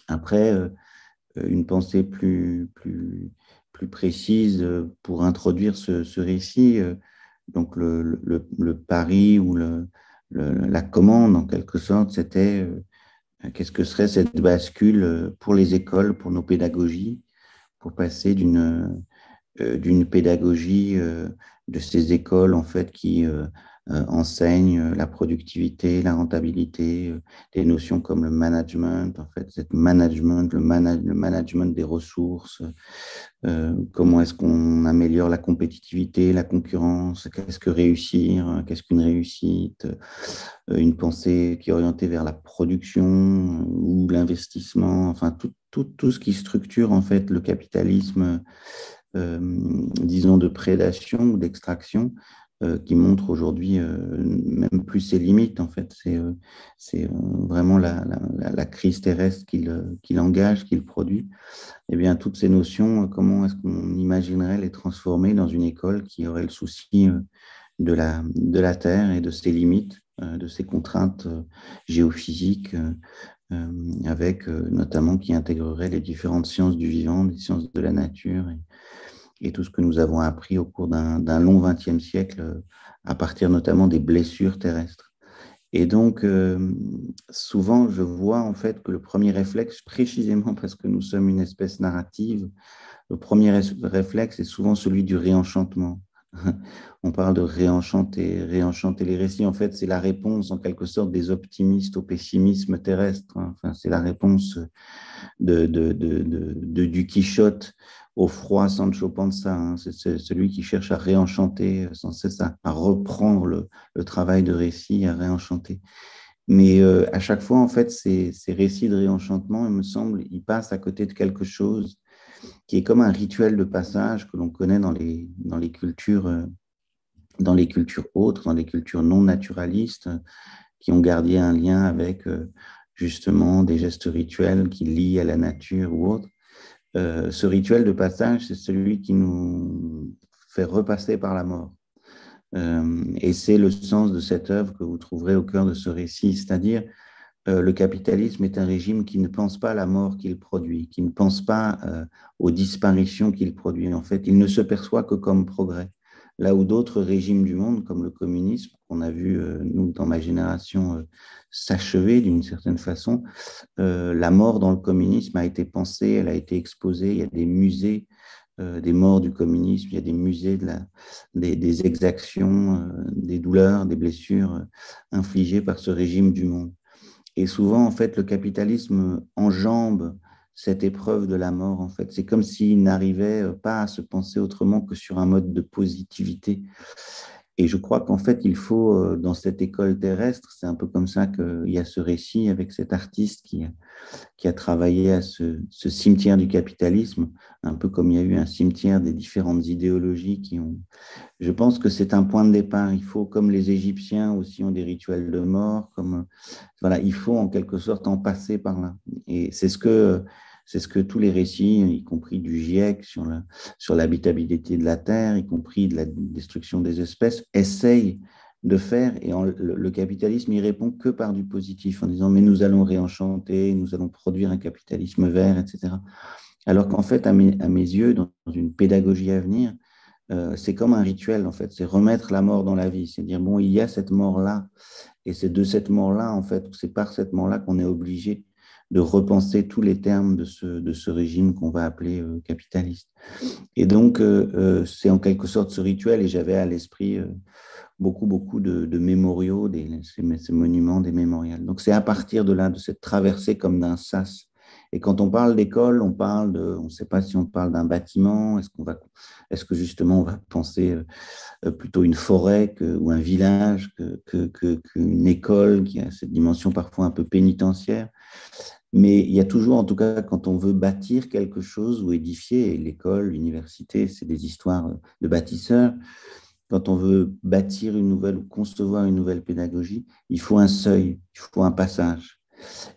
Après, une pensée plus précise pour introduire ce récit. Donc, le pari ou la commande, en quelque sorte, c'était qu'est-ce que serait cette bascule pour les écoles, pour nos pédagogies, pour passer d'une pédagogie de ces écoles, en fait, qui enseignent la productivité, la rentabilité, des notions comme le management, en fait, le management des ressources, comment est-ce qu'on améliore la compétitivité, la concurrence, qu'est-ce que réussir, qu'est-ce qu'une réussite, une pensée qui est orientée vers la production ou l'investissement, enfin tout ce qui structure en fait le capitalisme, disons de prédation ou d'extraction, qui montre aujourd'hui même plus ses limites, en fait. C'est vraiment la crise terrestre qu'il engage, qu'il produit. Eh bien, toutes ces notions, comment est-ce qu'on imaginerait les transformer dans une école qui aurait le souci de la Terre et de ses limites, de ses contraintes géophysiques, avec notamment qui intégrerait les différentes sciences du vivant, les sciences de la nature et tout ce que nous avons appris au cours d'un long XXe siècle, à partir notamment des blessures terrestres. Et donc, souvent, je vois en fait que le premier réflexe, précisément parce que nous sommes une espèce narrative, le premier réflexe est souvent celui du réenchantement. On parle de réenchanter les récits. En fait, c'est la réponse, en quelque sorte, des optimistes au pessimisme terrestre. Enfin, c'est la réponse du Quichotte au froid Sancho Panza. Hein. C'est celui qui cherche à réenchanter sans cesse, à reprendre le travail de récit, à réenchanter. Mais à chaque fois, en fait, ces récits de réenchantement, il me semble, ils passent à côté de quelque chose qui est comme un rituel de passage que l'on connaît dans les cultures autres, dans les cultures non naturalistes, qui ont gardé un lien avec justement des gestes rituels qui lient à la nature ou autre. Ce rituel de passage, c'est celui qui nous fait repasser par la mort. Et c'est le sens de cette œuvre que vous trouverez au cœur de ce récit, c'est-à-dire le capitalisme est un régime qui ne pense pas à la mort qu'il produit, qui ne pense pas aux disparitions qu'il produit. En fait, il ne se perçoit que comme progrès. Là où d'autres régimes du monde, comme le communisme, qu'on a vu, nous, dans ma génération, s'achever d'une certaine façon, la mort dans le communisme a été pensée, elle a été exposée. Il y a des musées des morts du communisme, il y a des musées des exactions, des douleurs, des blessures infligées par ce régime du monde. Et souvent, en fait, le capitalisme enjambe cette épreuve de la mort. En fait, c'est comme s'il n'arrivait pas à se penser autrement que sur un mode de positivité. Et je crois qu'en fait, il faut, dans cette école terrestre, c'est un peu comme ça qu'il y a ce récit avec cet artiste qui a travaillé à ce cimetière du capitalisme, un peu comme il y a eu un cimetière des différentes idéologies qui ont... Je pense que c'est un point de départ. Il faut, comme les Égyptiens aussi ont des rituels de mort, voilà, il faut en quelque sorte en passer par là. Et c'est ce que tous les récits, y compris du GIEC sur l'habitabilité de la Terre, y compris de la destruction des espèces, essayent de faire, et le capitalisme y répond que par du positif, en disant mais nous allons réenchanter, nous allons produire un capitalisme vert, etc. Alors qu'en fait, à mes yeux, dans une pédagogie à venir, c'est comme un rituel, en fait, c'est remettre la mort dans la vie, c'est dire bon, il y a cette mort-là, et c'est de cette mort-là, en fait, c'est par cette mort-là qu'on est obligé de repenser tous les termes de ce régime qu'on va appeler capitaliste. Et donc, c'est en quelque sorte ce rituel, et j'avais à l'esprit beaucoup de mémoriaux, ces monuments, des mémorials. Donc, c'est à partir de là, de cette traversée comme d'un sas. Et quand on parle d'école, on ne sait pas si on parle d'un bâtiment, est-ce que justement on va penser plutôt une forêt ou un village qu'une école qui a cette dimension parfois un peu pénitentiaire. Mais il y a toujours, en tout cas, quand on veut bâtir quelque chose ou édifier, et l'école, l'université, c'est des histoires de bâtisseurs. Quand on veut bâtir une nouvelle ou concevoir une nouvelle pédagogie, il faut un seuil, il faut un passage.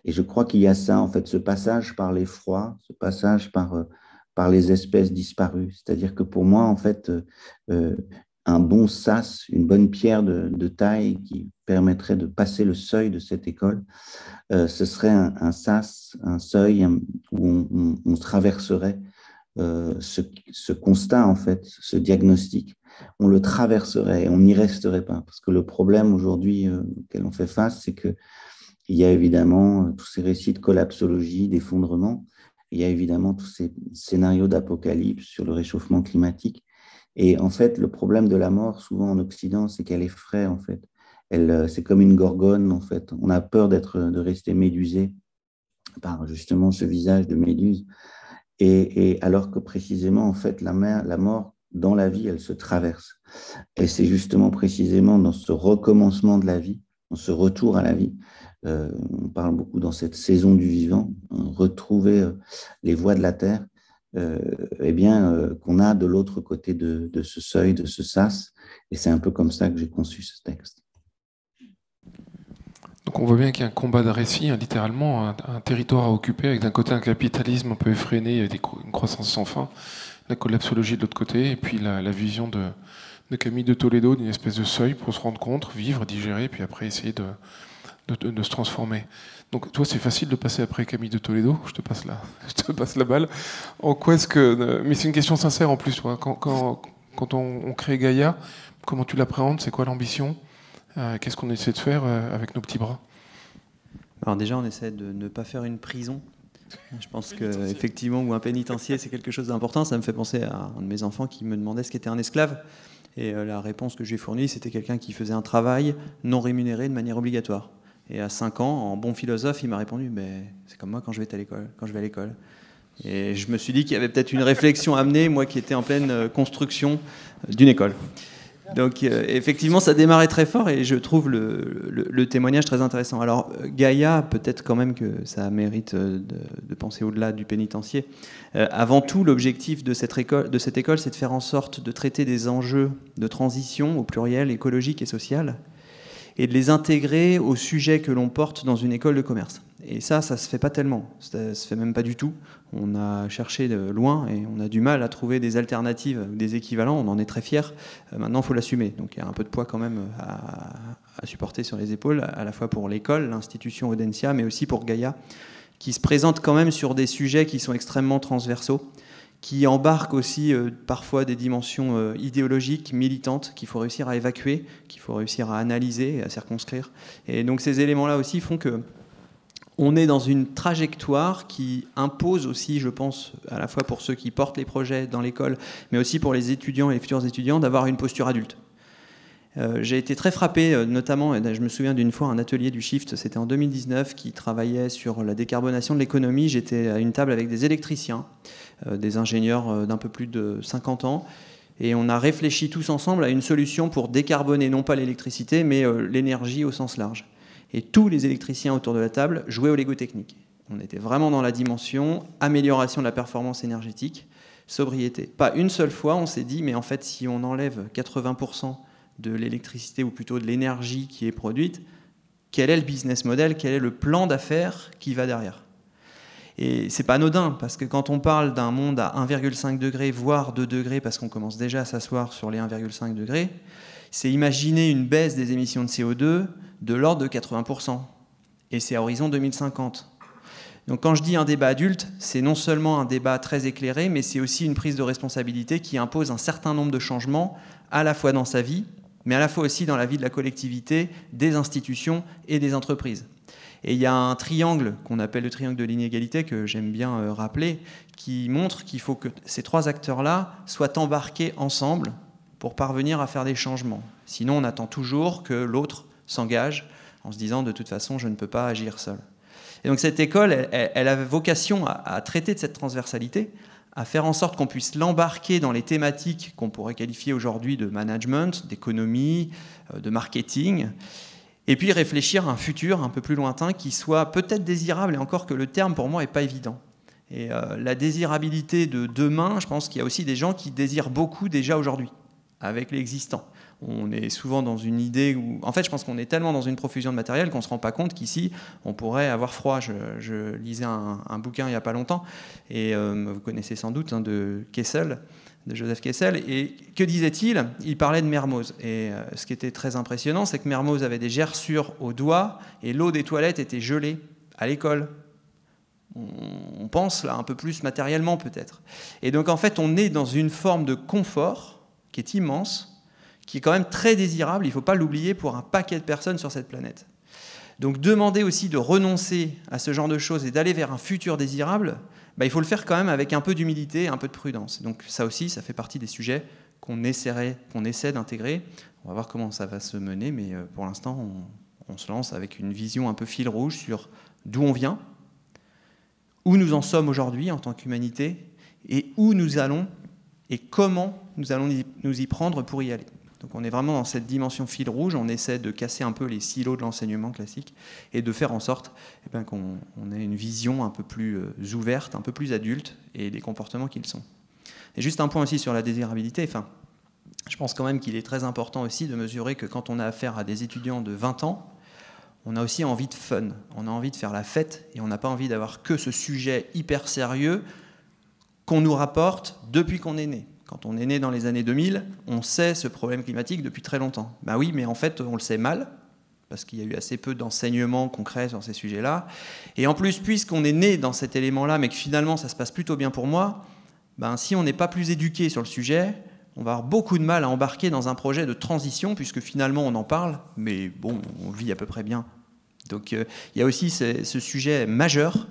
Et je crois qu'il y a ça, en fait, ce passage par l'effroi, ce passage par les espèces disparues. C'est-à-dire que pour moi, en fait, un bon sas, une bonne pierre de taille qui permettrait de passer le seuil de cette école, ce serait un sas, un seuil où on traverserait ce constat, en fait, ce diagnostic. On le traverserait et on n'y resterait pas. Parce que le problème aujourd'hui auquel on fait face, c'est qu'il y a évidemment tous ces récits de collapsologie, d'effondrement. Il y a évidemment tous ces scénarios d'apocalypse sur le réchauffement climatique. Et en fait, le problème de la mort, souvent en Occident, c'est qu'elle effraie, en fait. C'est comme une gorgone, en fait. On a peur de rester médusé par justement ce visage de méduse. Et alors que précisément, en fait, la mort, dans la vie, elle se traverse. Et c'est justement précisément dans ce recommencement de la vie, dans ce retour à la vie, on parle beaucoup dans cette saison du vivant, retrouver les voies de la terre, qu'on a de l'autre côté de ce seuil, de ce sas. Et c'est un peu comme ça que j'ai conçu ce texte. Donc on voit bien qu'il y a un combat de récit, hein, littéralement, un territoire à occuper, avec d'un côté un capitalisme un peu effréné, avec une croissance sans fin, la collapsologie de l'autre côté, et puis la vision de Camille de Toledo, d'une espèce de seuil pour se rendre compte, vivre, digérer, puis après essayer de se transformer. Donc toi, c'est facile de passer après Camille de Toledo, je te passe la balle. En quoi est-ce que... Mais c'est une question sincère en plus, toi. Quand on crée Gaïa, comment tu l'appréhendes? C'est quoi l'ambition? Qu'est-ce qu'on essaie de faire avec nos petits bras? Alors déjà, on essaie de ne pas faire une prison. Je pense qu'effectivement, ou un pénitencier, c'est quelque chose d'important. Ça me fait penser à un de mes enfants qui me demandait ce qu'était un esclave. Et la réponse que j'ai fournie, c'était quelqu'un qui faisait un travail non rémunéré de manière obligatoire. Et à 5 ans, en bon philosophe, il m'a répondu c'est comme moi quand je vais à l'école. Et je me suis dit qu'il y avait peut-être une réflexion à mener, moi qui étais en pleine construction d'une école. Donc effectivement, ça démarrait très fort et je trouve le témoignage très intéressant. Alors Gaïa, peut-être quand même que ça mérite de penser au-delà du pénitencier. Avant tout, l'objectif de cette école, c'est de faire en sorte de traiter des enjeux de transition, au pluriel, écologique et social, et de les intégrer aux sujets que l'on porte dans une école de commerce. Et ça se fait pas tellement, ça se fait même pas du tout. On a cherché de loin et on a du mal à trouver des alternatives, des équivalents, on en est très fiers. Maintenant, il faut l'assumer. Donc il y a un peu de poids quand même à supporter sur les épaules, à la fois pour l'école, l'institution Audencia, mais aussi pour Gaïa, qui se présente quand même sur des sujets qui sont extrêmement transversaux, qui embarquent aussi parfois des dimensions idéologiques, militantes, qu'il faut réussir à évacuer, qu'il faut réussir à analyser et à circonscrire. Et donc ces éléments-là aussi font que on est dans une trajectoire qui impose aussi, je pense, à la fois pour ceux qui portent les projets dans l'école, mais aussi pour les étudiants et les futurs étudiants, d'avoir une posture adulte. J'ai été très frappé, notamment, je me souviens d'une fois, un atelier du Shift, c'était en 2019, qui travaillait sur la décarbonation de l'économie. J'étais à une table avec des électriciens, des ingénieurs d'un peu plus de 50 ans, et on a réfléchi tous ensemble à une solution pour décarboner, non pas l'électricité, mais l'énergie au sens large. Et tous les électriciens autour de la table jouaient au Lego technique. On était vraiment dans la dimension amélioration de la performance énergétique, sobriété. Pas une seule fois, on s'est dit, mais en fait, si on enlève 80% de l'électricité, ou plutôt de l'énergie qui est produite, quel est le business model, quel est le plan d'affaires qui va derrière? Et c'est pas anodin, parce que quand on parle d'un monde à 1,5 degré, voire 2 degrés, parce qu'on commence déjà à s'asseoir sur les 1,5 degrés, c'est imaginer une baisse des émissions de CO2 de l'ordre de 80%. Et c'est à horizon 2050. Donc quand je dis un débat adulte, c'est non seulement un débat très éclairé, mais c'est aussi une prise de responsabilité qui impose un certain nombre de changements, à la fois dans sa vie, mais à la fois aussi dans la vie de la collectivité, des institutions et des entreprises. Et il y a un triangle qu'on appelle le triangle de l'inégalité, que j'aime bien rappeler, qui montre qu'il faut que ces trois acteurs-là soient embarqués ensemble pour parvenir à faire des changements. Sinon, on attend toujours que l'autre s'engage en se disant « de toute façon, je ne peux pas agir seul ». Et donc cette école, elle a vocation à traiter de cette transversalité, à faire en sorte qu'on puisse l'embarquer dans les thématiques qu'on pourrait qualifier aujourd'hui de management, d'économie, de marketing, et puis réfléchir à un futur un peu plus lointain qui soit peut-être désirable, et encore que le terme pour moi n'est pas évident. Et la désirabilité de demain, je pense qu'il y a aussi des gens qui désirent beaucoup déjà aujourd'hui, avec l'existant. On est souvent dans une idée où... En fait, je pense qu'on est tellement dans une profusion de matériel qu'on ne se rend pas compte qu'ici, on pourrait avoir froid. Je lisais un bouquin il n'y a pas longtemps, et vous connaissez sans doute, de Kessel, de Joseph Kessel. Et que disait-il ? Il parlait de Mermoz. Et ce qui était très impressionnant, c'est que Mermoz avait des gerçures aux doigts, et l'eau des toilettes était gelée à l'école. On pense là un peu plus matériellement peut-être. Et donc en fait, on est dans une forme de confort qui est immense, qui est quand même très désirable, il ne faut pas l'oublier, pour un paquet de personnes sur cette planète. Donc demander aussi de renoncer à ce genre de choses et d'aller vers un futur désirable, il faut le faire quand même avec un peu d'humilité et un peu de prudence. Donc ça aussi, ça fait partie des sujets qu'on essaie d'intégrer. On va voir comment ça va se mener, mais pour l'instant, on se lance avec une vision un peu fil rouge sur d'où on vient, où nous en sommes aujourd'hui en tant qu'humanité, et où nous allons et comment nous allons nous y prendre pour y aller. Donc on est vraiment dans cette dimension fil rouge, on essaie de casser un peu les silos de l'enseignement classique et de faire en sorte qu'on ait une vision un peu plus ouverte, un peu plus adulte, et des comportements qu'ils sont. Et juste un point aussi sur la désirabilité, je pense quand même qu'il est très important aussi de mesurer que quand on a affaire à des étudiants de 20 ans, on a aussi envie de fun, on a envie de faire la fête, et on n'a pas envie d'avoir que ce sujet hyper sérieux qu'on nous rapporte depuis qu'on est né. Quand on est né dans les années 2000, on sait ce problème climatique depuis très longtemps. Ben oui, mais en fait, on le sait mal, parce qu'il y a eu assez peu d'enseignements concrets sur ces sujets-là. Et en plus, puisqu'on est né dans cet élément-là, mais que finalement, ça se passe plutôt bien pour moi, si on n'est pas plus éduqué sur le sujet, on va avoir beaucoup de mal à embarquer dans un projet de transition, puisque finalement, on en parle, mais bon, on vit à peu près bien. Donc, il y a aussi ce sujet majeur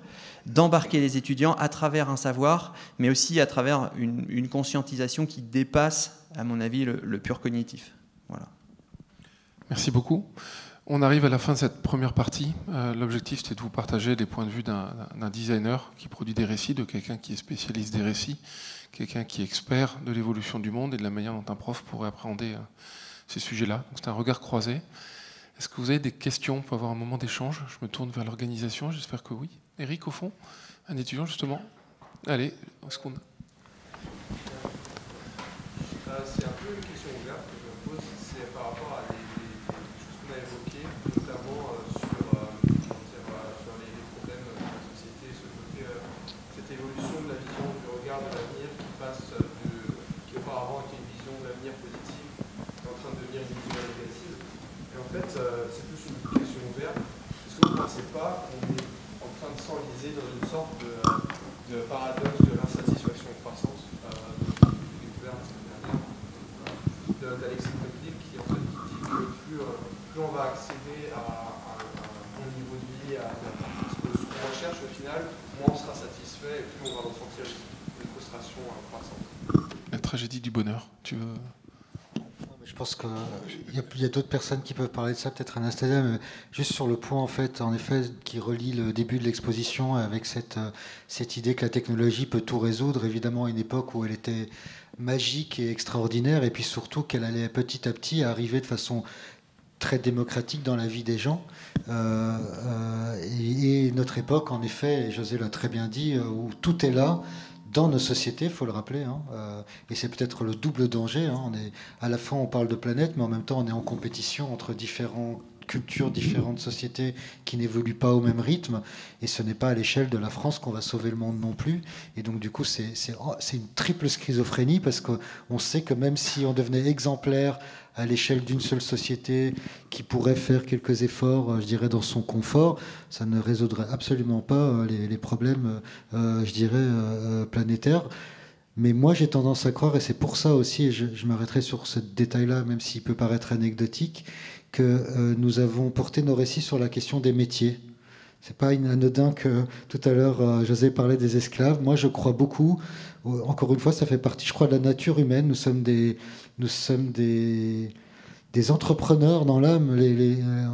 d'embarquer les étudiants à travers un savoir, mais aussi à travers une conscientisation qui dépasse, à mon avis, le pur cognitif. Voilà. Merci beaucoup. On arrive à la fin de cette première partie. L'objectif, c'était de vous partager les points de vue d'un designer qui produit des récits, de quelqu'un qui est spécialiste des récits, quelqu'un qui est expert de l'évolution du monde et de la manière dont un prof pourrait appréhender ces sujets-là. C'est un regard croisé. Est-ce que vous avez des questions pour avoir un moment d'échange ? Je me tourne vers l'organisation, j'espère que oui. Eric, au fond, un étudiant justement. Allez, est-ce qu'on... C'est un peu une question ouverte que je me pose, c'est par rapport à des choses qu'on a évoquées, notamment sur les problèmes de la société, cette évolution de la vision du regard de l'avenir qui passe qui auparavant était une vision de l'avenir positive, qui est en train de devenir une vision négative. Et en fait, c'est plus une question ouverte. Est-ce que vous ne pensez pas qu'on est en train de s'enliser dans une sorte de paradoxe de l'insatisfaction croissante d'Alexis Tocqueville qui en fait dit que plus on va accéder à un bon niveau de vie, à ce qu'on recherche au final, moins on sera satisfait et plus on va ressentir une frustration croissante. La tragédie du bonheur, tu veux... Je pense qu'il y a d'autres personnes qui peuvent parler de ça, peut-être Anastasia, mais juste sur le point, en effet, qui relie le début de l'exposition avec cette idée que la technologie peut tout résoudre, évidemment à une époque où elle était magique et extraordinaire, et puis surtout qu'elle allait petit à petit arriver de façon très démocratique dans la vie des gens. Et notre époque, en effet, et José l'a très bien dit, où tout est là, dans nos sociétés, il faut le rappeler, et c'est peut-être le double danger. À la fois, on parle de planète, mais en même temps, on est en compétition entre différents cultures, différentes sociétés qui n'évoluent pas au même rythme. Et ce n'est pas à l'échelle de la France qu'on va sauver le monde non plus. Et donc, du coup, c'est une triple schizophrénie parce qu'on sait que même si on devenait exemplaire à l'échelle d'une seule société qui pourrait faire quelques efforts, je dirais, dans son confort, ça ne résoudrait absolument pas les problèmes, je dirais, planétaires. Mais moi, j'ai tendance à croire, et c'est pour ça aussi, et je m'arrêterai sur ce détail-là, même s'il peut paraître anecdotique, que nous avons porté nos récits sur la question des métiers. C'est pas anodin que tout à l'heure, José parlait des esclaves. Moi, je crois beaucoup, encore une fois, ça fait partie, je crois, de la nature humaine. Nous sommes des entrepreneurs dans l'âme.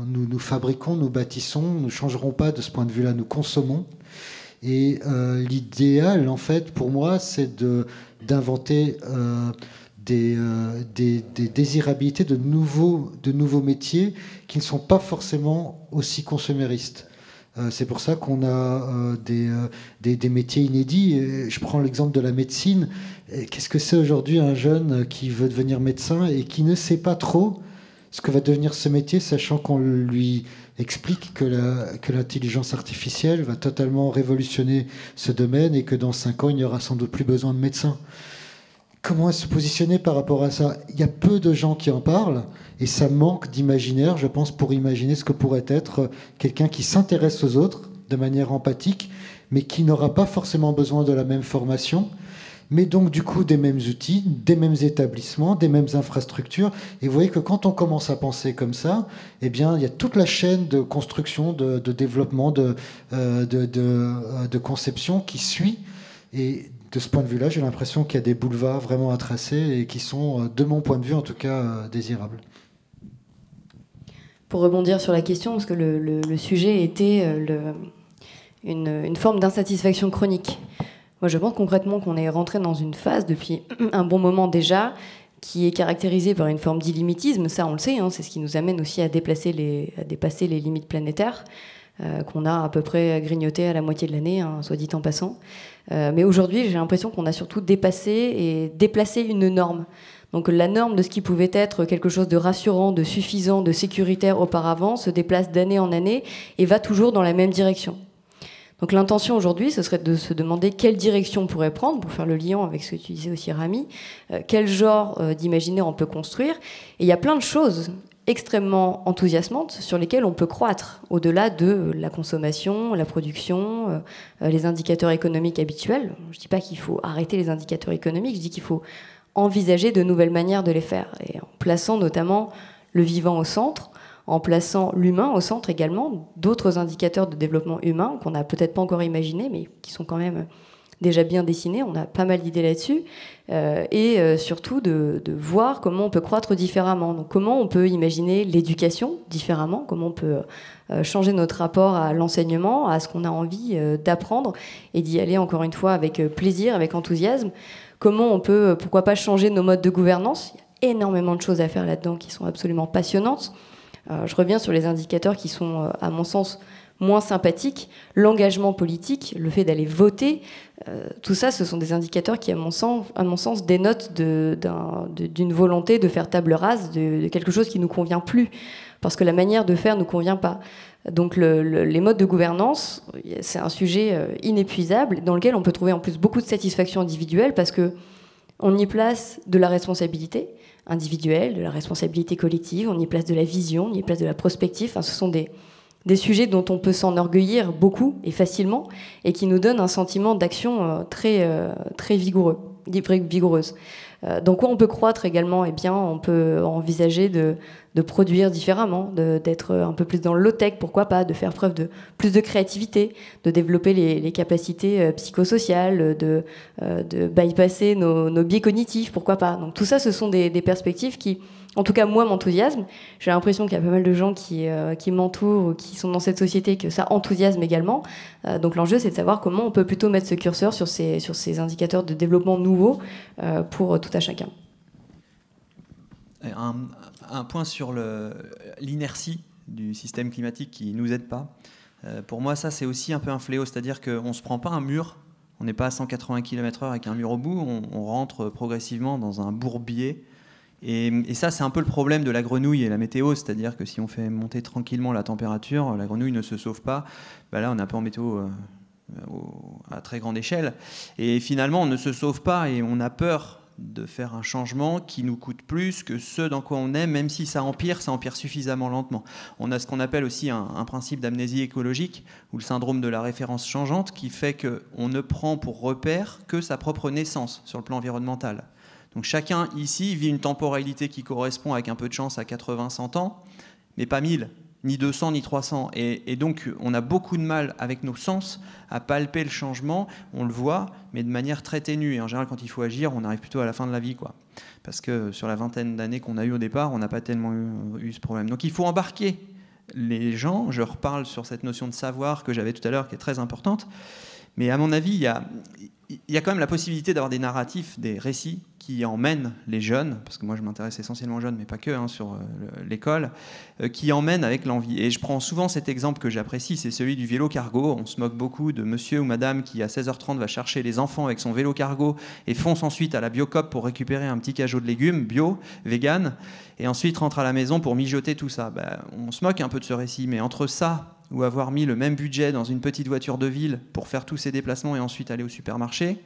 Nous fabriquons, nous bâtissons, nous ne changerons pas de ce point de vue-là, nous consommons. Et l'idéal, en fait, pour moi, c'est d'inventer des désirabilités de nouveaux métiers qui ne sont pas forcément aussi consuméristes. C'est pour ça qu'on a des métiers inédits. Je prends l'exemple de la médecine. Qu'est-ce que c'est aujourd'hui un jeune qui veut devenir médecin et qui ne sait pas trop ce que va devenir ce métier, sachant qu'on lui explique que l'intelligence artificielle va totalement révolutionner ce domaine et que dans 5 ans, il n'y aura sans doute plus besoin de médecins. Comment se positionner par rapport à ça? Il y a peu de gens qui en parlent et ça manque d'imaginaire, je pense, pour imaginer ce que pourrait être quelqu'un qui s'intéresse aux autres de manière empathique, mais qui n'aura pas forcément besoin de la même formation, mais donc du coup des mêmes outils, des mêmes établissements, des mêmes infrastructures. Et vous voyez que quand on commence à penser comme ça, eh bien, il y a toute la chaîne de construction, de développement, de conception qui suit. Et de ce point de vue-là, j'ai l'impression qu'il y a des boulevards vraiment à tracer et qui sont, de mon point de vue en tout cas, désirables. Pour rebondir sur la question, parce que le sujet était une forme d'insatisfaction chronique. Moi, je pense concrètement qu'on est rentré dans une phase depuis un bon moment déjà qui est caractérisée par une forme d'illimitisme. Ça, on le sait, hein, c'est ce qui nous amène aussi à dépasser les limites planétaires qu'on a à peu près grignoté à la moitié de l'année, hein, soit dit en passant. Mais aujourd'hui, j'ai l'impression qu'on a surtout dépassé et déplacé une norme. Donc la norme de ce qui pouvait être quelque chose de rassurant, de suffisant, de sécuritaire auparavant se déplace d'année en année et va toujours dans la même direction. Donc l'intention aujourd'hui, ce serait de se demander quelle direction on pourrait prendre, pour faire le lien avec ce que tu disais aussi, Rami, quel genre d'imaginaire on peut construire. Et il y a plein de choses extrêmement enthousiasmantes sur lesquelles on peut croître, au-delà de la consommation, la production, les indicateurs économiques habituels. Je ne dis pas qu'il faut arrêter les indicateurs économiques, je dis qu'il faut envisager de nouvelles manières de les faire, et en plaçant notamment le vivant au centre, en plaçant l'humain au centre également, d'autres indicateurs de développement humain qu'on n'a peut-être pas encore imaginés, mais qui sont quand même déjà bien dessinés. On a pas mal d'idées là-dessus. Et surtout de voir comment on peut croître différemment. Donc comment on peut imaginer l'éducation différemment, comment on peut changer notre rapport à l'enseignement, à ce qu'on a envie d'apprendre, et d'y aller encore une fois avec plaisir, avec enthousiasme. Comment on peut, pourquoi pas, changer nos modes de gouvernance. Il y a énormément de choses à faire là-dedans qui sont absolument passionnantes. Je reviens sur les indicateurs qui sont, à mon sens, moins sympathiques. L'engagement politique, le fait d'aller voter, tout ça, ce sont des indicateurs qui, à mon sens dénotent d'une volonté de faire table rase de quelque chose qui ne nous convient plus, parce que la manière de faire ne nous convient pas. Donc les modes de gouvernance, c'est un sujet inépuisable, dans lequel on peut trouver en plus beaucoup de satisfaction individuelle, parce qu'on y place de la responsabilité individuelle, de la responsabilité collective, on y place de la vision, on y place de la prospective. Enfin, ce sont des sujets dont on peut s'enorgueillir beaucoup et facilement, et qui nous donnent un sentiment d'action très vigoureuse. Dans quoi on peut croître également? Eh bien, on peut envisager de produire différemment, d'être un peu plus dans le low-tech, pourquoi pas, de faire preuve de plus de créativité, de développer les capacités psychosociales, de bypasser nos biais cognitifs, pourquoi pas. Donc tout ça, ce sont des perspectives qui, en tout cas, moi, m'enthousiasment. J'ai l'impression qu'il y a pas mal de gens qui m'entourent ou qui sont dans cette société, que ça enthousiasme également. Donc l'enjeu, c'est de savoir comment on peut plutôt mettre ce curseur sur ces indicateurs de développement nouveaux pour tout à chacun. Un point sur l'inertie du système climatique qui ne nous aide pas. Pour moi, ça, c'est aussi un peu un fléau. C'est-à-dire qu'on ne se prend pas un mur, on n'est pas à 180 km/h avec un mur au bout, on rentre progressivement dans un bourbier. Et ça, c'est un peu le problème de la grenouille et la météo, c'est-à-dire que si on fait monter tranquillement la température, la grenouille ne se sauve pas. Ben là, on est un peu en météo à très grande échelle. Et finalement, on ne se sauve pas et on a peur de faire un changement qui nous coûte plus que ce dans quoi on est, même si ça empire suffisamment lentement. On a ce qu'on appelle aussi un principe d'amnésie écologique, ou le syndrome de la référence changeante, qui fait qu'on ne prend pour repère que sa propre naissance sur le plan environnemental. Donc chacun ici vit une temporalité qui correspond avec un peu de chance à 80-100 ans, mais pas 1000, ni 200, ni 300. Et donc on a beaucoup de mal avec nos sens à palper le changement, on le voit, mais de manière très ténue. Et en général, quand il faut agir, on arrive plutôt à la fin de la vie, quoi. Parce que sur la vingtaine d'années qu'on a eu au départ, on n'a pas tellement eu ce problème. Donc il faut embarquer les gens. Je reparle sur cette notion de savoir que j'avais tout à l'heure, qui est très importante. Mais à mon avis, il y a quand même la possibilité d'avoir des narratifs, des récits qui emmènent les jeunes, parce que moi je m'intéresse essentiellement aux jeunes, mais pas que, sur l'école, qui emmènent avec l'envie. Et je prends souvent cet exemple que j'apprécie, c'est celui du vélo cargo. On se moque beaucoup de monsieur ou madame qui à 16h30 va chercher les enfants avec son vélo cargo et fonce ensuite à la Biocoop pour récupérer un petit cajot de légumes bio, vegan, et ensuite rentre à la maison pour mijoter tout ça. On se moque un peu de ce récit, mais entre ça ou avoir mis le même budget dans une petite voiture de ville pour faire tous ces déplacements et ensuite aller au supermarché,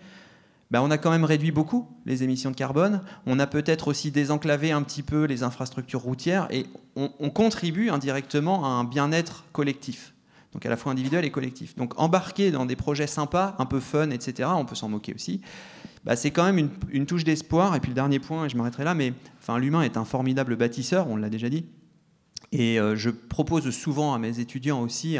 on a quand même réduit beaucoup les émissions de carbone. On a peut-être aussi désenclavé un petit peu les infrastructures routières et on contribue indirectement à un bien-être collectif, donc à la fois individuel et collectif. Donc embarquer dans des projets sympas, un peu fun, etc., on peut s'en moquer aussi, c'est quand même une touche d'espoir. Et puis le dernier point, et je m'arrêterai là, mais l'humain est un formidable bâtisseur, on l'a déjà dit. Et je propose souvent à mes étudiants aussi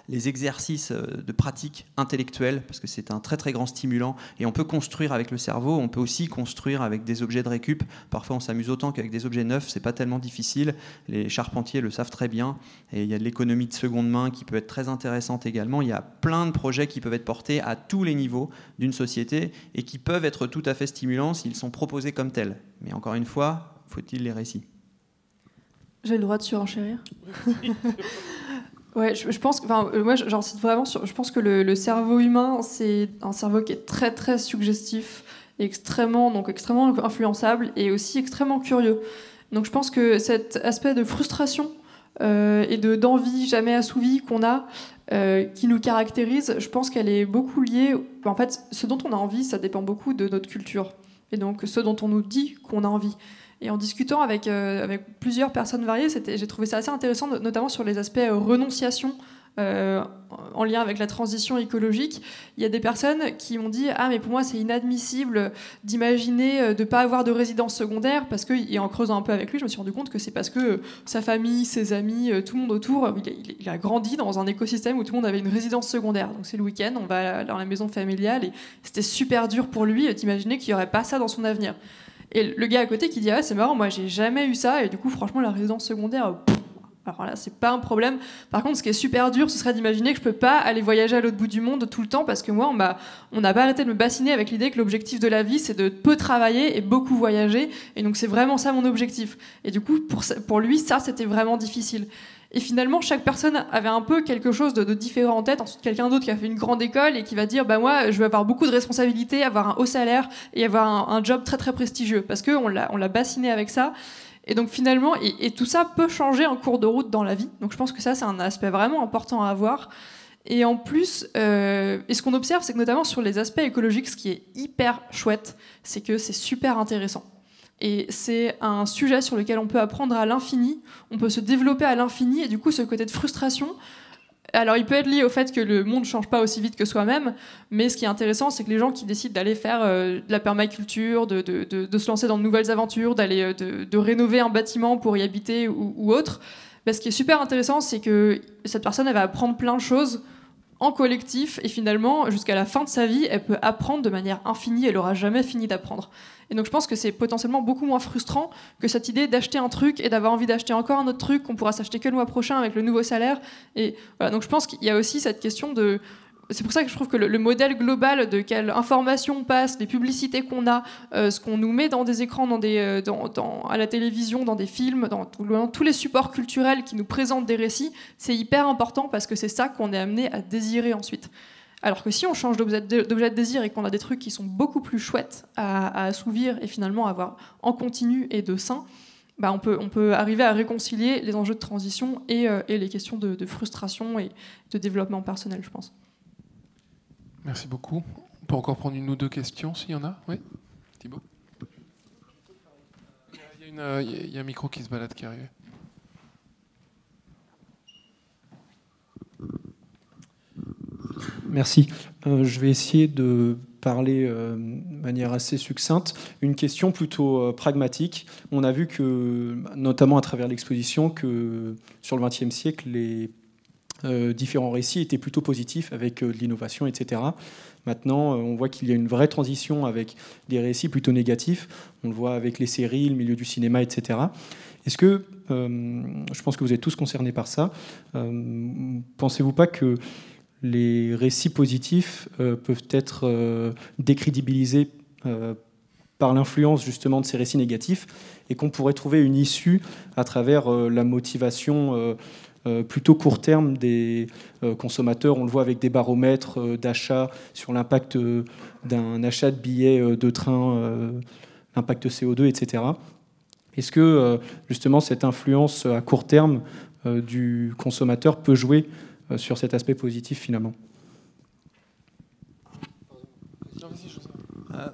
les exercices de pratique intellectuelle, parce que c'est un très très grand stimulant, et on peut construire avec le cerveau, on peut aussi construire avec des objets de récup. Parfois on s'amuse autant qu'avec des objets neufs, c'est pas tellement difficile, les charpentiers le savent très bien, et il y a de l'économie de seconde main qui peut être très intéressante également. Il y a plein de projets qui peuvent être portés à tous les niveaux d'une société, et qui peuvent être tout à fait stimulants s'ils sont proposés comme tels. Mais encore une fois, faut-il les récits? J'ai le droit de surenchérir. Ouais, je pense que, moi, j'insiste vraiment sur. Je pense que le cerveau humain, c'est un cerveau qui est très très suggestif, et extrêmement influençable et aussi extrêmement curieux. Donc, je pense que cet aspect de frustration et d'envie jamais assouvie qu'on a, qui nous caractérise, je pense qu'elle est beaucoup liée. En fait, ce dont on a envie, ça dépend beaucoup de notre culture, et donc ce dont on nous dit qu'on a envie. Et en discutant avec plusieurs personnes variées, j'ai trouvé ça assez intéressant, notamment sur les aspects renonciation en lien avec la transition écologique. Il y a des personnes qui m'ont dit « Ah, mais pour moi, c'est inadmissible d'imaginer de ne pas avoir de résidence secondaire, parce que, et en creusant un peu avec lui, je me suis rendu compte que c'est parce que sa famille, ses amis, tout le monde autour, il a grandi dans un écosystème où tout le monde avait une résidence secondaire. Donc c'est le week-end, on va dans la maison familiale, et c'était super dur pour lui d'imaginer qu'il n'y aurait pas ça dans son avenir. » Et le gars à côté qui dit « Ah, c'est marrant, moi j'ai jamais eu ça, et du coup franchement la résidence secondaire, alors là c'est pas un problème. Par contre ce qui est super dur, ce serait d'imaginer que je peux pas aller voyager à l'autre bout du monde tout le temps, parce que moi on n'a pas arrêté de me bassiner avec l'idée que l'objectif de la vie c'est de peu travailler et beaucoup voyager, et donc c'est vraiment ça mon objectif. » Et du coup pour lui ça c'était vraiment difficile. Et finalement, chaque personne avait un peu quelque chose de différent en tête. Ensuite, quelqu'un d'autre qui a fait une grande école et qui va dire moi, je veux avoir beaucoup de responsabilités, avoir un haut salaire et avoir un job très très prestigieux, parce qu'on l'a bassiné avec ça. Et donc finalement, et tout ça peut changer en cours de route dans la vie. Donc je pense que ça, c'est un aspect vraiment important à avoir. Et en plus, et ce qu'on observe, c'est que notamment sur les aspects écologiques, ce qui est hyper chouette, c'est que c'est super intéressant. Et c'est un sujet sur lequel on peut apprendre à l'infini, on peut se développer à l'infini, et du coup ce côté de frustration, alors il peut être lié au fait que le monde ne change pas aussi vite que soi-même, mais ce qui est intéressant, c'est que les gens qui décident d'aller faire de la permaculture, de se lancer dans de nouvelles aventures, d'aller de rénover un bâtiment pour y habiter ou autre, ce qui est super intéressant, c'est que cette personne elle va apprendre plein de choses en collectif, et finalement, jusqu'à la fin de sa vie, elle peut apprendre de manière infinie, elle n'aura jamais fini d'apprendre. Et donc je pense que c'est potentiellement beaucoup moins frustrant que cette idée d'acheter un truc et d'avoir envie d'acheter encore un autre truc qu'on pourra s'acheter que le mois prochain avec le nouveau salaire. Et voilà, donc je pense qu'il y a aussi cette question de... C'est pour ça que je trouve que le modèle global de quelle information on passe, les publicités qu'on a, ce qu'on nous met dans des écrans, à la télévision, dans des films, dans tous les supports culturels qui nous présentent des récits, c'est hyper important, parce que c'est ça qu'on est amené à désirer ensuite. Alors que si on change d'objet de désir et qu'on a des trucs qui sont beaucoup plus chouettes à assouvir et finalement avoir en continu et de sain, bah on peut arriver à réconcilier les enjeux de transition et les questions de frustration et de développement personnel, je pense. Merci beaucoup. On peut encore prendre une ou deux questions s'il y en a. Oui, Thibaut. Il y a un micro qui se balade qui arrive. Merci. Je vais essayer de parler de manière assez succincte. Une question plutôt pragmatique. On a vu que, notamment à travers l'exposition, que sur le XXe siècle, les différents récits étaient plutôt positifs avec de l'innovation, etc. Maintenant, on voit qu'il y a une vraie transition avec des récits plutôt négatifs. On le voit avec les séries, le milieu du cinéma, etc. Est-ce que, je pense que vous êtes tous concernés par ça, pensez-vous pas que les récits positifs peuvent être décrédibilisés par l'influence justement de ces récits négatifs et qu'on pourrait trouver une issue à travers la motivation plutôt court terme des consommateurs? On le voit avec des baromètres d'achat sur l'impact d'un achat de billets de train, l'impact CO2, etc. Est-ce que justement cette influence à court terme du consommateur peut jouer sur cet aspect positif finalement?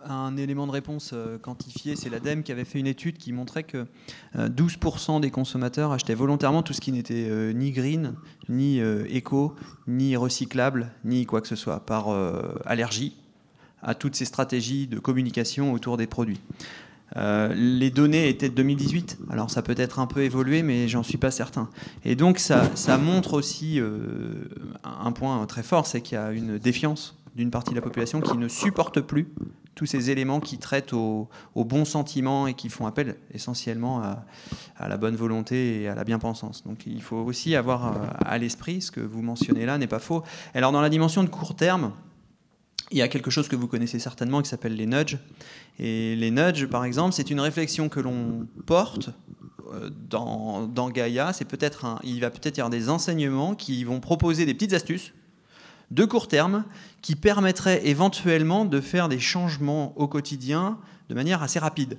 Un élément de réponse quantifié, c'est l'ADEME qui avait fait une étude qui montrait que 12% des consommateurs achetaient volontairement tout ce qui n'était ni green, ni éco, ni recyclable, ni quoi que ce soit, par allergie à toutes ces stratégies de communication autour des produits. Les données étaient de 2018, alors ça peut être un peu évolué, mais j'en suis pas certain. Et donc ça montre aussi un point très fort, c'est qu'il y a une défiance d'une partie de la population qui ne supporte plus tous ces éléments qui traitent au bon sentiment et qui font appel essentiellement à la bonne volonté et à la bien-pensance. Donc il faut aussi avoir à l'esprit, ce que vous mentionnez là n'est pas faux. Alors dans la dimension de court terme, il y a quelque chose que vous connaissez certainement qui s'appelle les nudges. Et les nudges, par exemple, c'est une réflexion que l'on porte dans Gaïa. Il va peut-être y avoir des enseignements qui vont proposer des petites astuces de court terme qui permettraient éventuellement de faire des changements au quotidien de manière assez rapide.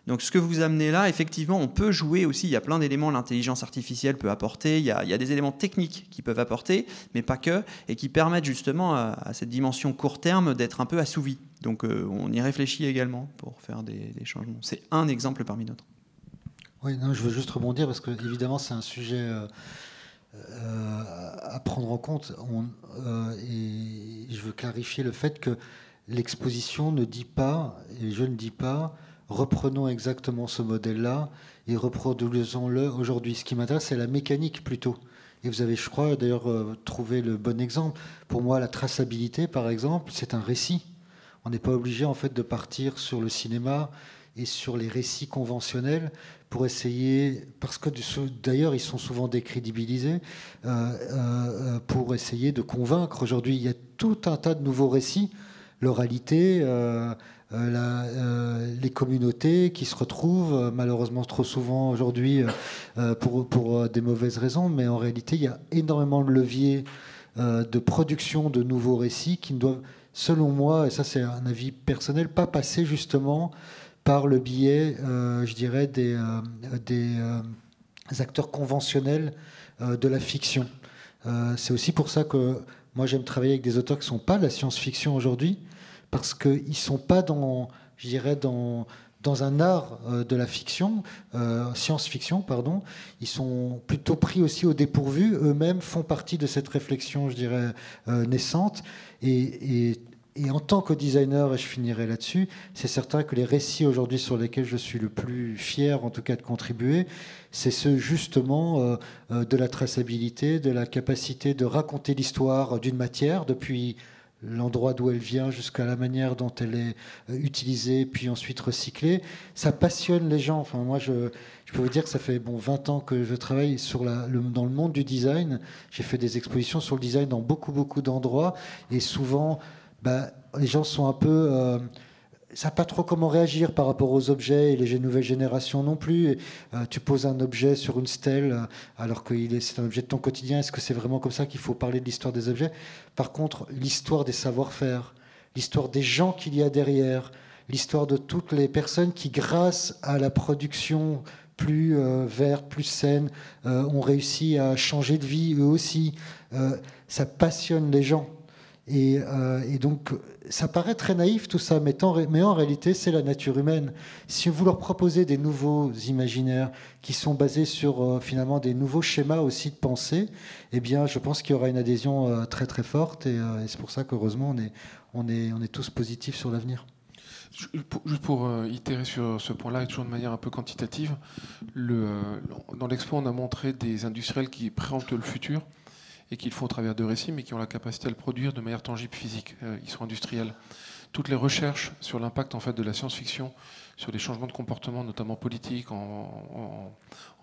Donc ce que vous amenez là, effectivement, on peut jouer aussi, il y a plein d'éléments, l'intelligence artificielle peut apporter, il y a des éléments techniques qui peuvent apporter, mais pas que, et qui permettent justement à cette dimension court terme d'être un peu assouvie. Donc on y réfléchit également pour faire des changements. C'est un exemple parmi d'autres. Oui, non, je veux juste rebondir parce que évidemment c'est un sujet à prendre en compte. Et je veux clarifier le fait que l'exposition ne dit pas, et je ne dis pas, reprenons exactement ce modèle-là et reproduisons-le aujourd'hui. Ce qui m'intéresse, c'est la mécanique plutôt. Et vous avez, je crois, d'ailleurs trouvé le bon exemple. Pour moi, la traçabilité, par exemple, c'est un récit. On n'est pas obligé en fait de partir sur le cinéma et sur les récits conventionnels pour essayer, parce que d'ailleurs ils sont souvent décrédibilisés, pour essayer de convaincre. Aujourd'hui, il y a tout un tas de nouveaux récits, l'oralité, les communautés qui se retrouvent malheureusement trop souvent aujourd'hui pour des mauvaises raisons, mais en réalité, il y a énormément de leviers de production de nouveaux récits qui ne doivent, selon moi, et ça c'est un avis personnel, pas passer justement par le biais, je dirais, des acteurs conventionnels de la fiction. C'est aussi pour ça que moi j'aime travailler avec des auteurs qui ne sont pas de la science-fiction aujourd'hui, parce qu'ils ne sont pas dans, je dirais, dans un art de la fiction, science-fiction, pardon. Ils sont plutôt pris aussi au dépourvu. Eux-mêmes font partie de cette réflexion, je dirais, naissante. Et en tant que designer, et je finirai là-dessus, c'est certain que les récits aujourd'hui sur lesquels je suis le plus fier, en tout cas de contribuer, c'est ceux justement de la traçabilité, de la capacité de raconter l'histoire d'une matière depuis l'endroit d'où elle vient jusqu'à la manière dont elle est utilisée, puis ensuite recyclée. Ça passionne les gens. Enfin, moi, je peux vous dire que ça fait 20 ans que je travaille dans le monde du design. J'ai fait des expositions sur le design dans beaucoup d'endroits. Et souvent, les gens sont un peu... savent pas trop comment réagir par rapport aux objets, et les nouvelles générations non plus. Tu poses un objet sur une stèle alors que c'est un objet de ton quotidien. Est-ce que c'est vraiment comme ça qu'il faut parler de l'histoire des objets? Par contre, l'histoire des savoir-faire, l'histoire des gens qu'il y a derrière, l'histoire de toutes les personnes qui, grâce à la production plus verte, plus saine, ont réussi à changer de vie eux aussi. Ça passionne les gens. Et donc, ça paraît très naïf tout ça, mais en réalité, c'est la nature humaine. Si vous leur proposez des nouveaux imaginaires qui sont basés sur finalement des nouveaux schémas aussi de pensée, eh bien, je pense qu'il y aura une adhésion très très forte. Et c'est pour ça qu'heureusement, on est tous positifs sur l'avenir. Juste pour itérer sur ce point-là, et toujours de manière un peu quantitative, dans l'expo, on a montré des industriels qui préemptent le futur et qui le font au travers de récits, mais qui ont la capacité à le produire de manière tangible, physique. Ils sont industriels. Toutes les recherches sur l'impact en fait, de la science-fiction sur les changements de comportement, notamment politiques, en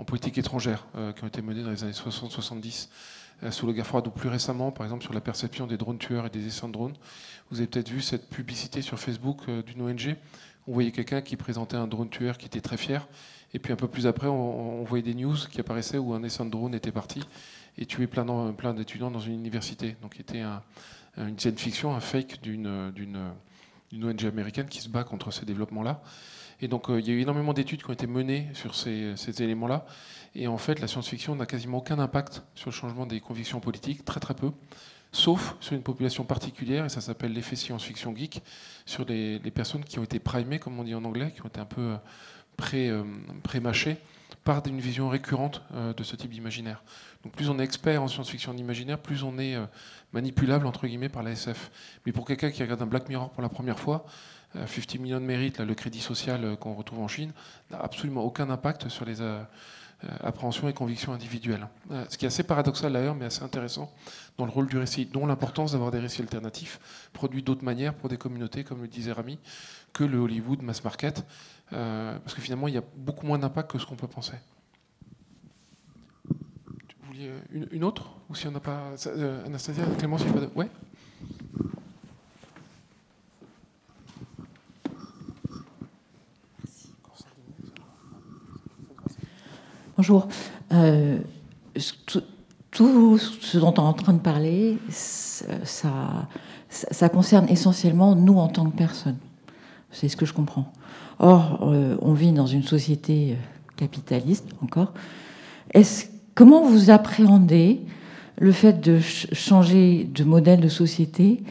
politique étrangère, qui ont été menées dans les années 60-70, sous la guerre froide, ou plus récemment, par exemple, sur la perception des drones tueurs et des essais de drones. Vous avez peut-être vu cette publicité sur Facebook d'une ONG. On voyait quelqu'un qui présentait un drone tueur qui était très fier. Et puis un peu plus après, on voyait des news qui apparaissaient où un essai de drone était parti et tuait plein d'étudiants dans une université. Donc il était une science-fiction, un fake d'une ONG américaine qui se bat contre ces développements-là. Et donc il y a eu énormément d'études qui ont été menées sur ces éléments-là. Et en fait, la science-fiction n'a quasiment aucun impact sur le changement des convictions politiques, très très peu, sauf sur une population particulière, et ça s'appelle l'effet science-fiction geek, sur les personnes qui ont été primées, comme on dit en anglais, qui ont été un peu pré-mâchées par une vision récurrente de ce type d'imaginaire. Donc plus on est expert en science-fiction d'imaginaire, plus on est manipulable, entre guillemets, par la SF. Mais pour quelqu'un qui regarde un Black Mirror pour la première fois, 50 millions de mérites, le crédit social qu'on retrouve en Chine, n'a absolument aucun impact sur les appréhensions et convictions individuelles. Ce qui est assez paradoxal d'ailleurs, mais assez intéressant dans le rôle du récit, dont l'importance d'avoir des récits alternatifs, produits d'autres manières pour des communautés, comme le disait Rami, que le Hollywood mass market, parce que finalement, il y a beaucoup moins d'impact que ce qu'on peut penser. Vous vouliez une autre? Ou si on n'a pas... Anastasia, Clémence, il n'y a pas de... Ouais. Bonjour. Tout ce dont on est en train de parler, ça concerne essentiellement nous en tant que personnes. C'est ce que je comprends. Or, on vit dans une société capitaliste, encore. Comment vous appréhendez le fait de changer de modèle de société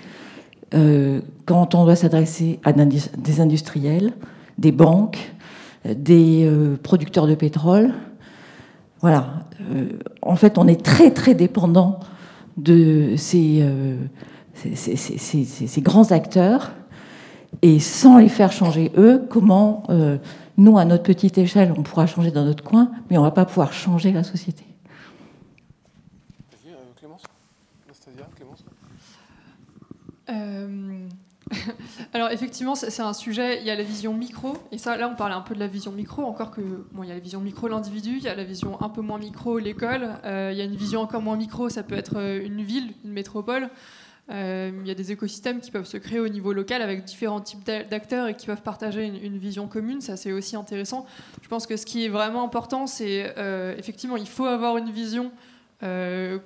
quand on doit s'adresser à des industriels, des banques, des producteurs de pétrole? Voilà. En fait, on est très, très dépendant de ces grands acteurs. Et sans les faire changer, eux, comment, nous, à notre petite échelle, on pourra changer dans notre coin, mais on ne va pas pouvoir changer la société. Clémence ? Anastasia, Clémence ? Alors effectivement, c'est un sujet, il y a la vision micro, et ça, là on parlait un peu de la vision micro, encore que, bon, il y a la vision micro, l'individu, il y a la vision un peu moins micro, l'école, il y a une vision encore moins micro, ça peut être une ville, une métropole, il y a des écosystèmes qui peuvent se créer au niveau local avec différents types d'acteurs et qui peuvent partager une vision commune, ça c'est aussi intéressant. Je pense que ce qui est vraiment important, c'est effectivement, il faut avoir une vision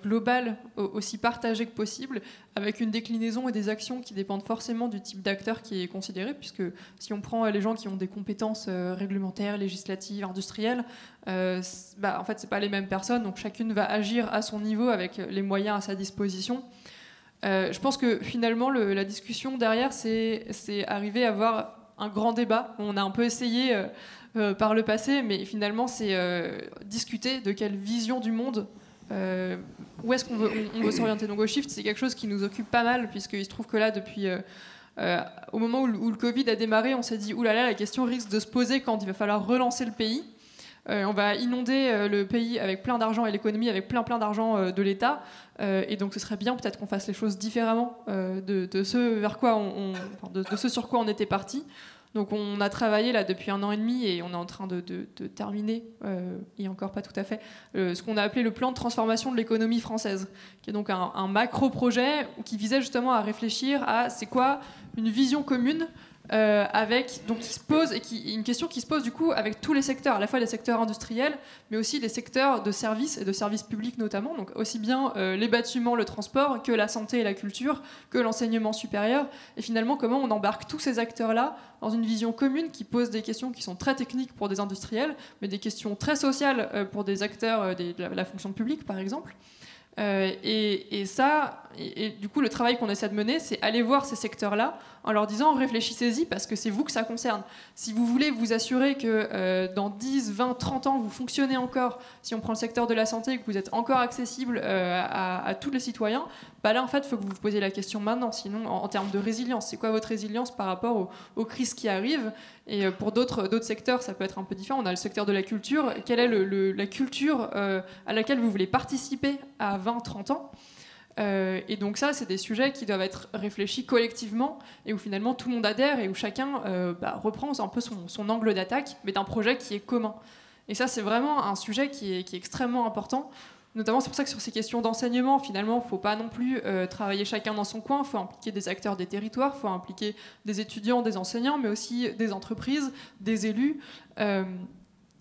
globale, aussi partagée que possible, avec une déclinaison et des actions qui dépendent forcément du type d'acteur qui est considéré, puisque si on prend les gens qui ont des compétences réglementaires, législatives, industrielles, en fait c'est pas les mêmes personnes, donc chacune va agir à son niveau avec les moyens à sa disposition. Je pense que finalement la discussion derrière, c'est arriver à avoir un grand débat. On a un peu essayé par le passé, mais finalement c'est discuter de quelle vision du monde où est-ce qu'on veut s'orienter. Donc au Shift, c'est quelque chose qui nous occupe pas mal, puisqu'il se trouve que là, depuis au moment où le Covid a démarré, on s'est dit oulala, la question risque de se poser quand il va falloir relancer le pays. On va inonder le pays avec plein d'argent et l'économie avec plein d'argent de l'État, et donc ce serait bien peut-être qu'on fasse les choses différemment de ce vers quoi de ce sur quoi on était parti. Donc on a travaillé là depuis 1 an et demi et on est en train de terminer, et encore pas tout à fait, ce qu'on a appelé le plan de transformation de l'économie française, qui est donc un macro-projet qui visait justement à réfléchir à c'est quoi une vision commune une question qui se pose du coup avec tous les secteurs, à la fois les secteurs industriels, mais aussi les secteurs de services et de services publics notamment, donc aussi bien les bâtiments, le transport, que la santé et la culture, que l'enseignement supérieur, et finalement comment on embarque tous ces acteurs-là dans une vision commune qui pose des questions qui sont très techniques pour des industriels, mais des questions très sociales pour des acteurs de la fonction publique par exemple. Et du coup, le travail qu'on essaie de mener, c'est aller voir ces secteurs-là en leur disant réfléchissez-y parce que c'est vous que ça concerne. Si vous voulez vous assurer que dans 10, 20, 30 ans, vous fonctionnez encore, si on prend le secteur de la santé, que vous êtes encore accessible à tous les citoyens, bah là, en fait, il faut que vous vous posiez la question maintenant. Sinon, en termes de résilience, c'est quoi votre résilience par rapport aux crises qui arrivent? Et pour d'autres secteurs, ça peut être un peu différent. On a le secteur de la culture. Quelle est la culture à laquelle vous voulez participer à 20, 30 ans? Et donc ça, c'est des sujets qui doivent être réfléchis collectivement et où finalement tout le monde adhère et où chacun reprend un peu son angle d'attaque, mais d'un projet qui est commun. Et ça, c'est vraiment un sujet qui est extrêmement important. Notamment, c'est pour ça que sur ces questions d'enseignement, finalement, il ne faut pas non plus travailler chacun dans son coin. Il faut impliquer des acteurs des territoires, il faut impliquer des étudiants, des enseignants, mais aussi des entreprises, des élus.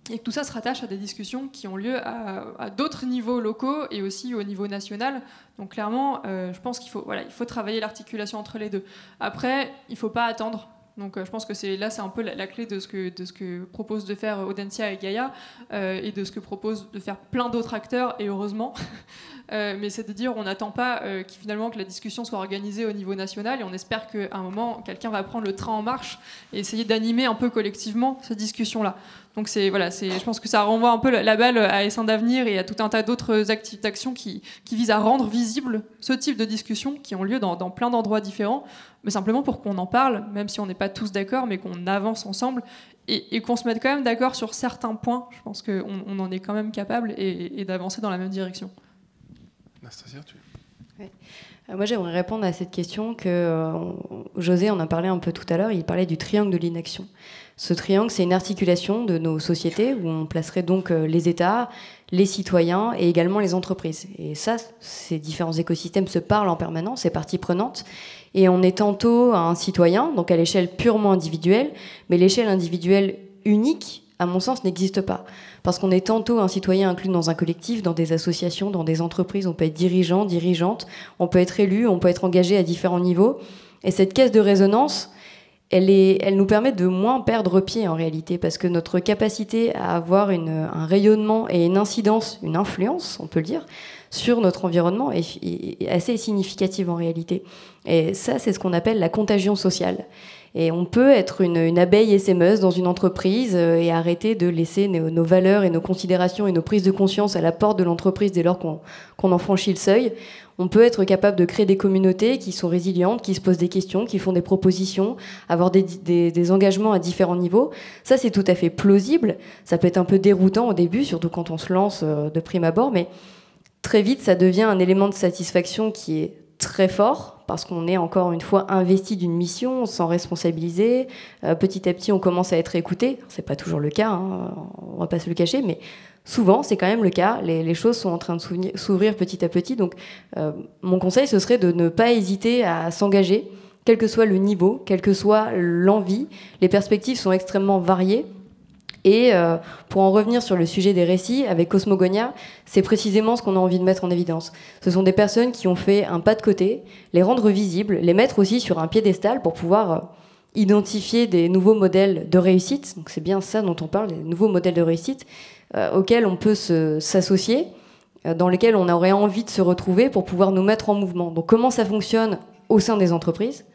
Et que tout ça se rattache à des discussions qui ont lieu à d'autres niveaux locaux et aussi au niveau national. Donc clairement, je pense qu'il faut travailler l'articulation entre les deux. Après, il ne faut pas attendre. Donc je pense que c'est un peu la clé de ce que proposent de faire Audencia et Gaïa et de ce que proposent de faire plein d'autres acteurs, et heureusement. Mais c'est de dire on n'attend pas finalement que la discussion soit organisée au niveau national et on espère qu'à un moment, quelqu'un va prendre le train en marche et essayer d'animer un peu collectivement cette discussion-là. Donc je pense que ça renvoie un peu la balle à Essaim d'Avenir et à tout un tas d'autres actions qui visent à rendre visible ce type de discussions qui ont lieu dans plein d'endroits différents, mais simplement pour qu'on en parle, même si on n'est pas tous d'accord, mais qu'on avance ensemble et qu'on se mette quand même d'accord sur certains points. Je pense qu'on en est quand même capable et d'avancer dans la même direction. Anastasia, Ouais. Moi, j'aimerais répondre à cette question que José en a parlé un peu tout à l'heure. Il parlait du triangle de l'inaction. Ce triangle, c'est une articulation de nos sociétés où on placerait donc les États, les citoyens et également les entreprises. Et ça, ces différents écosystèmes se parlent en permanence, ces parties prenantes. Et on est tantôt un citoyen, donc à l'échelle purement individuelle, mais l'échelle individuelle unique, à mon sens, n'existe pas. Parce qu'on est tantôt un citoyen inclus dans un collectif, dans des associations, dans des entreprises, on peut être dirigeant, dirigeante, on peut être élu, on peut être engagé à différents niveaux. Et cette caisse de résonance, elle nous permet de moins perdre pied en réalité, parce que notre capacité à avoir un rayonnement et une incidence, une influence, on peut le dire, sur notre environnement est assez significative en réalité. Et ça, c'est ce qu'on appelle la contagion sociale. Et on peut être une abeille essaimeuse dans une entreprise et arrêter de laisser nos valeurs et nos considérations et nos prises de conscience à la porte de l'entreprise dès lors qu'on en franchit le seuil. On peut être capable de créer des communautés qui sont résilientes, qui se posent des questions, qui font des propositions, avoir des engagements à différents niveaux. Ça, c'est tout à fait plausible. Ça peut être un peu déroutant au début, surtout quand on se lance de prime abord, mais très vite, ça devient un élément de satisfaction qui est très fort, parce qu'on est encore une fois investi d'une mission, sans responsabiliser. Petit à petit, on commence à être écouté. C'est pas toujours le cas, hein, on va pas se le cacher, mais souvent, c'est quand même le cas. Les choses sont en train de s'ouvrir petit à petit. Donc, mon conseil, ce serait de ne pas hésiter à s'engager, quel que soit le niveau, quelle que soit l'envie. Les perspectives sont extrêmement variées. Et pour en revenir sur le sujet des récits, avec Cosmogonia, c'est précisément ce qu'on a envie de mettre en évidence. Ce sont des personnes qui ont fait un pas de côté, les rendre visibles, les mettre aussi sur un piédestal pour pouvoir identifier des nouveaux modèles de réussite. Donc c'est bien ça dont on parle, des nouveaux modèles de réussite auxquels on peut s'associer, dans lesquels on aurait envie de se retrouver pour pouvoir nous mettre en mouvement. Donc comment ça fonctionne au sein des entreprises,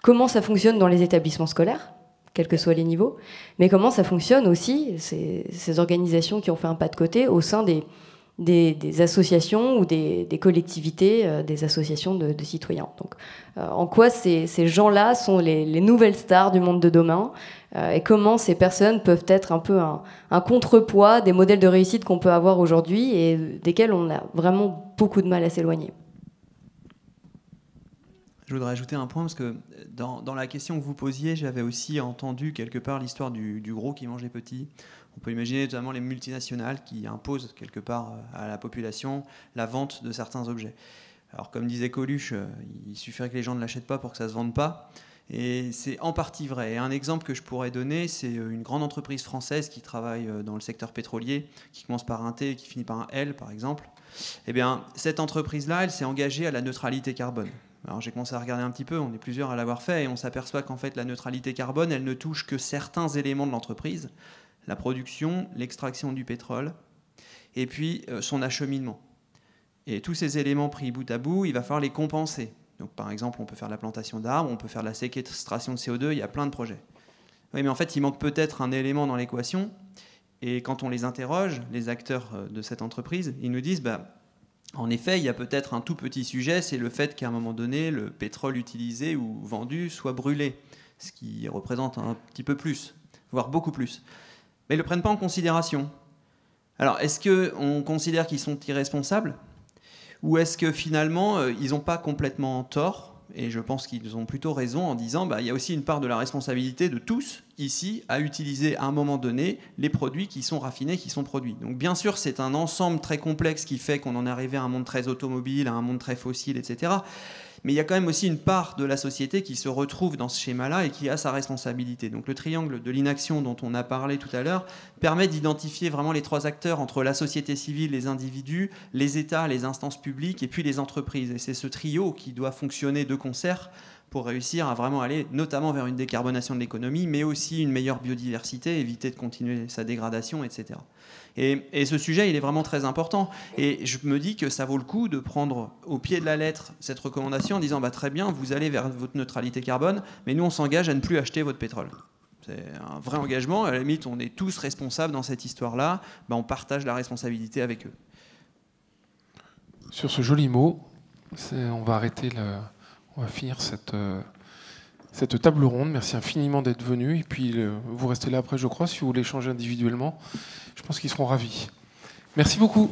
comment ça fonctionne dans les établissements scolaires, quels que soient les niveaux, mais comment ça fonctionne aussi, ces organisations qui ont fait un pas de côté, au sein des associations ou des collectivités, des associations de citoyens. Donc, en quoi ces gens-là sont les nouvelles stars du monde de demain, et comment ces personnes peuvent être un peu un contrepoids des modèles de réussite qu'on peut avoir aujourd'hui et desquels on a vraiment beaucoup de mal à s'éloigner. Je voudrais ajouter un point, parce que dans la question que vous posiez, j'avais aussi entendu quelque part l'histoire du gros qui mange les petits. On peut imaginer notamment les multinationales qui imposent quelque part à la population la vente de certains objets. Alors comme disait Coluche, il suffirait que les gens ne l'achètent pas pour que ça ne se vende pas. Et c'est en partie vrai. Et un exemple que je pourrais donner, c'est une grande entreprise française qui travaille dans le secteur pétrolier, qui commence par un T et qui finit par un L, par exemple. Eh bien, cette entreprise-là, elle s'est engagée à la neutralité carbone. Alors j'ai commencé à regarder un petit peu, on est plusieurs à l'avoir fait, et on s'aperçoit qu'en fait, la neutralité carbone, elle ne touche que certains éléments de l'entreprise, la production, l'extraction du pétrole, et puis son acheminement. Et tous ces éléments pris bout à bout, il va falloir les compenser. Donc, par exemple, on peut faire de la plantation d'arbres, on peut faire de la séquestration de CO2, il y a plein de projets. Oui, mais en fait, il manque peut-être un élément dans l'équation. Et quand on les interroge, les acteurs de cette entreprise, ils nous disent, en effet, il y a peut-être un tout petit sujet, c'est le fait qu'à un moment donné, le pétrole utilisé ou vendu soit brûlé, ce qui représente un petit peu plus, voire beaucoup plus. Mais ils ne le prennent pas en considération. Alors, est-ce qu'on considère qu'ils sont irresponsables ? Ou est-ce que finalement, ils n'ont pas complètement tort ? Et je pense qu'ils ont plutôt raison en disant il y a aussi une part de la responsabilité de tous, ici, à utiliser à un moment donné les produits qui sont raffinés, qui sont produits. Donc bien sûr, c'est un ensemble très complexe qui fait qu'on en est arrivé à un monde très automobile, à un monde très fossile, etc. Mais il y a quand même aussi une part de la société qui se retrouve dans ce schéma-là et qui a sa responsabilité. Donc le triangle de l'inaction dont on a parlé tout à l'heure permet d'identifier vraiment les trois acteurs entre la société civile, les individus, les États, les instances publiques et puis les entreprises. Et c'est ce trio qui doit fonctionner de concert pour réussir à vraiment aller notamment vers une décarbonation de l'économie, mais aussi une meilleure biodiversité, éviter de continuer sa dégradation, etc. Et ce sujet, il est vraiment très important. Et je me dis que ça vaut le coup de prendre au pied de la lettre cette recommandation en disant très bien, vous allez vers votre neutralité carbone, mais nous, on s'engage à ne plus acheter votre pétrole. C'est un vrai engagement. À la limite, on est tous responsables dans cette histoire-là. On partage la responsabilité avec eux. Sur ce joli mot, on va arrêter on va finir cette table ronde. Merci infiniment d'être venu. Et puis, vous restez là après, je crois, si vous voulez échanger individuellement. Je pense qu'ils seront ravis. Merci beaucoup.